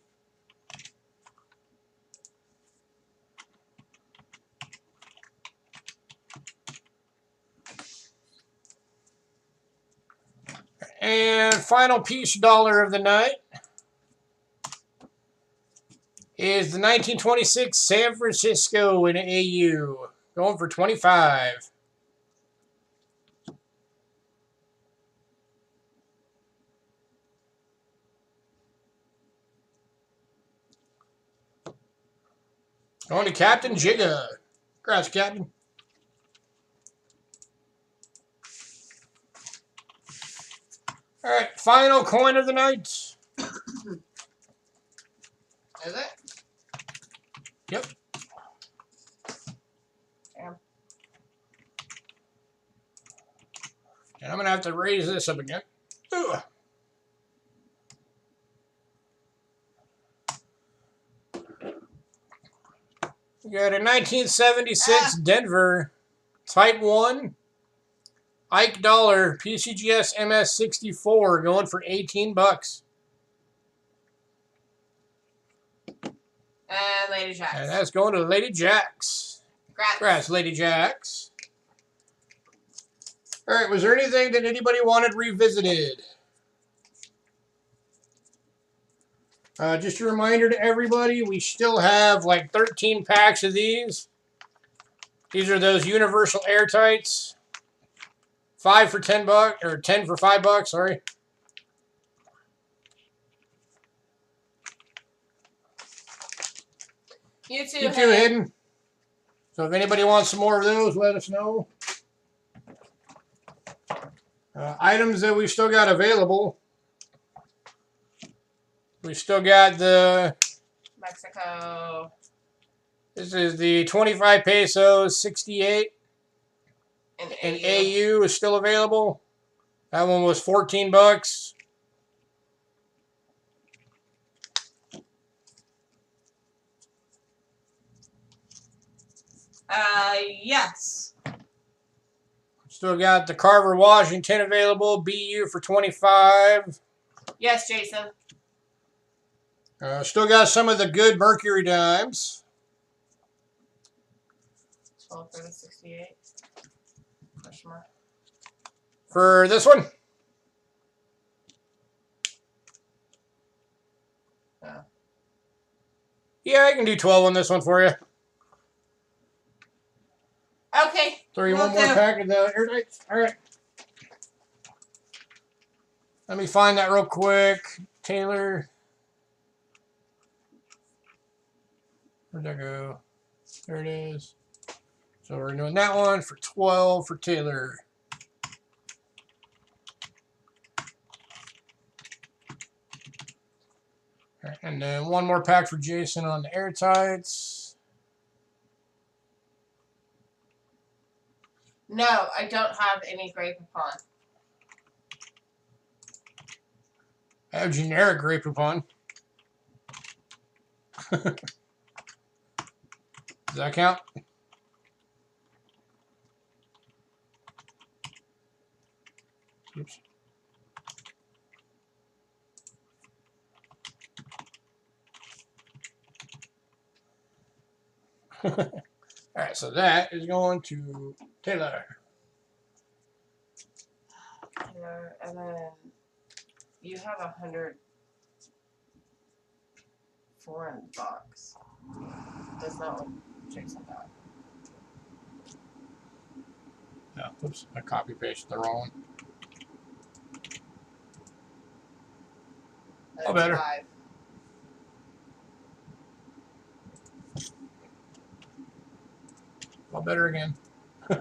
And final piece dollar of the night is the 1926 San Francisco in AU. Going for 25. Going to Captain Jigga. Congrats, Captain. All right, final coin of the night. Is it? Yep. Damn. And I'm going to have to raise this up again. Ugh. We got a 1976 Denver Type 1 Ike Dollar PCGS MS64 going for 18 bucks. And Lady Jacks. And that's going to Lady Jacks. Congrats, Lady Jacks. All right, was there anything that anybody wanted revisited? Just a reminder to everybody, we still have like 13 packs of these. These are those universal airtights. 5 for 10 bucks, or 10 for 5 bucks, sorry. You too, Hidden. So if anybody wants some more of those, let us know. Items that we've still got available. We've still got the... Mexico. This is the 25 pesos, 68. And AU is still available. That one was 14 bucks. Yes. Still got the Carver Washington available. BU for 25. Yes, Jason. Still got some of the good Mercury dimes. 12 for the 68. Question mark. For this one. Yeah, I can do 12 on this one for you. Okay. Throw you one more pack of the airtights. All right. Let me find that real quick. Taylor. Where'd that go? There it is. So we're doing that one for 12 for Taylor. All right, and then one more pack for Jason on the airtights. No, I don't have any Grey Poupon. I have generic Grey Poupon. Does that count? Oops. All right, so that is going to Taylor. And then you have 100 foreign box. Does not look Jason got. No, oops, I copy pasted the wrong one. Oh, better. 5. Well, better again. Do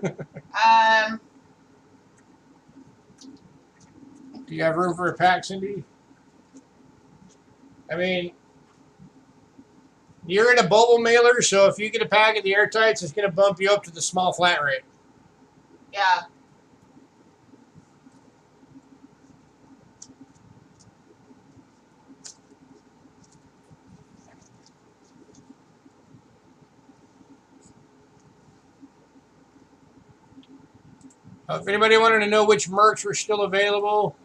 you have room for a pack, Cindy? I mean, you're in a bubble mailer, so if you get a pack of the airtights, it's going to bump you up to the small flat rate. Yeah. If anybody wanted to know which mercs were still available,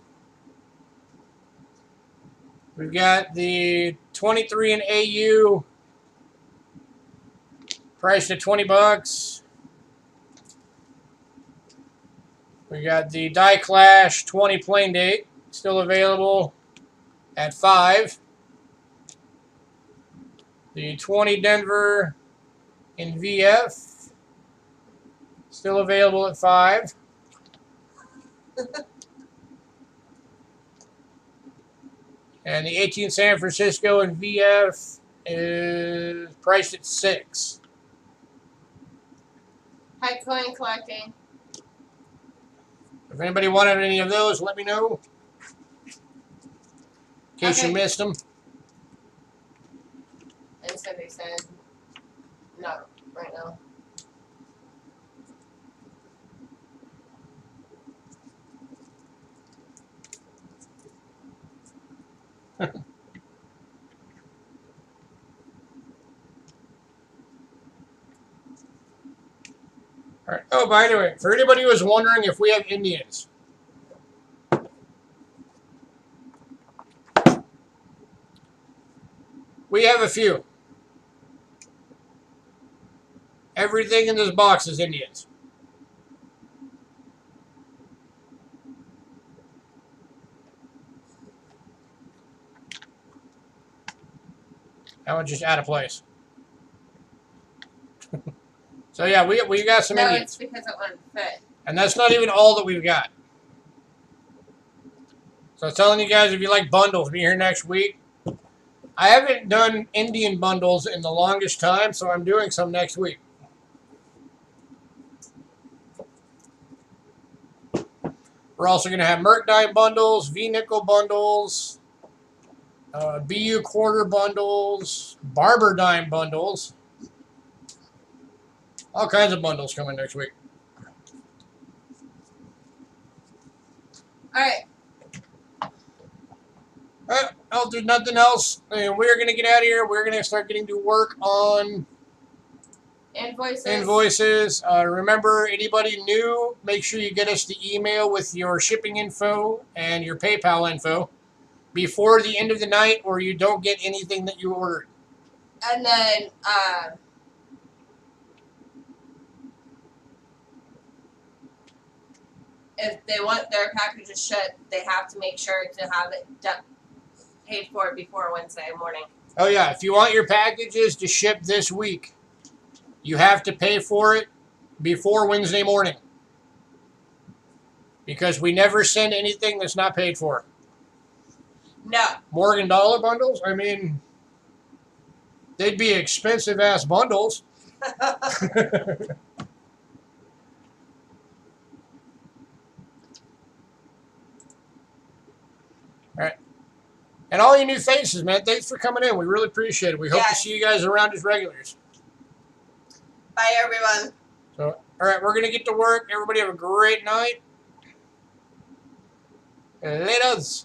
we've got the 23 in AU, priced at 20 bucks. We got the Die Clash 20 plain date, still available at 5. The 20 Denver in VF, still available at 5. And the 18 San Francisco in VF is priced at 6. Hi, coin collecting. If anybody wanted any of those, let me know. In case you missed them. And so they said, no, right now. All right. Oh, by the way, for anybody who was wondering if we have Indians, we have a few. Everything in this box is Indians. That one's just out of place. So yeah, we got some No, Indians. it's because it wouldn't fit. And that's not even all that we've got. So I was telling you guys, if you like bundles, be here next week. I haven't done Indian bundles in the longest time, so I'm doing some next week. We're also going to have Merc Dime bundles, V-Nickel bundles, BU quarter bundles, Barber Dime bundles. All kinds of bundles coming next week. All right. Well, if there's nothing else, we're going to get out of here. We're going to start getting to work on invoices. Remember, anybody new, make sure you get us the email with your shipping info and your PayPal info before the end of the night, or you don't get anything that you ordered. And then, if they want their packages shipped, they have to make sure to have it paid for before Wednesday morning. Oh, yeah. If you want your packages to ship this week, you have to pay for it before Wednesday morning. Because we never send anything that's not paid for. No. Morgan Dollar bundles? I mean, they'd be expensive-ass bundles. All right. And all you new faces, man, thanks for coming in. We really appreciate it. We hope to see you guys around as regulars. Bye, everyone. So, all right, we're going to get to work. Everybody have a great night. Laters.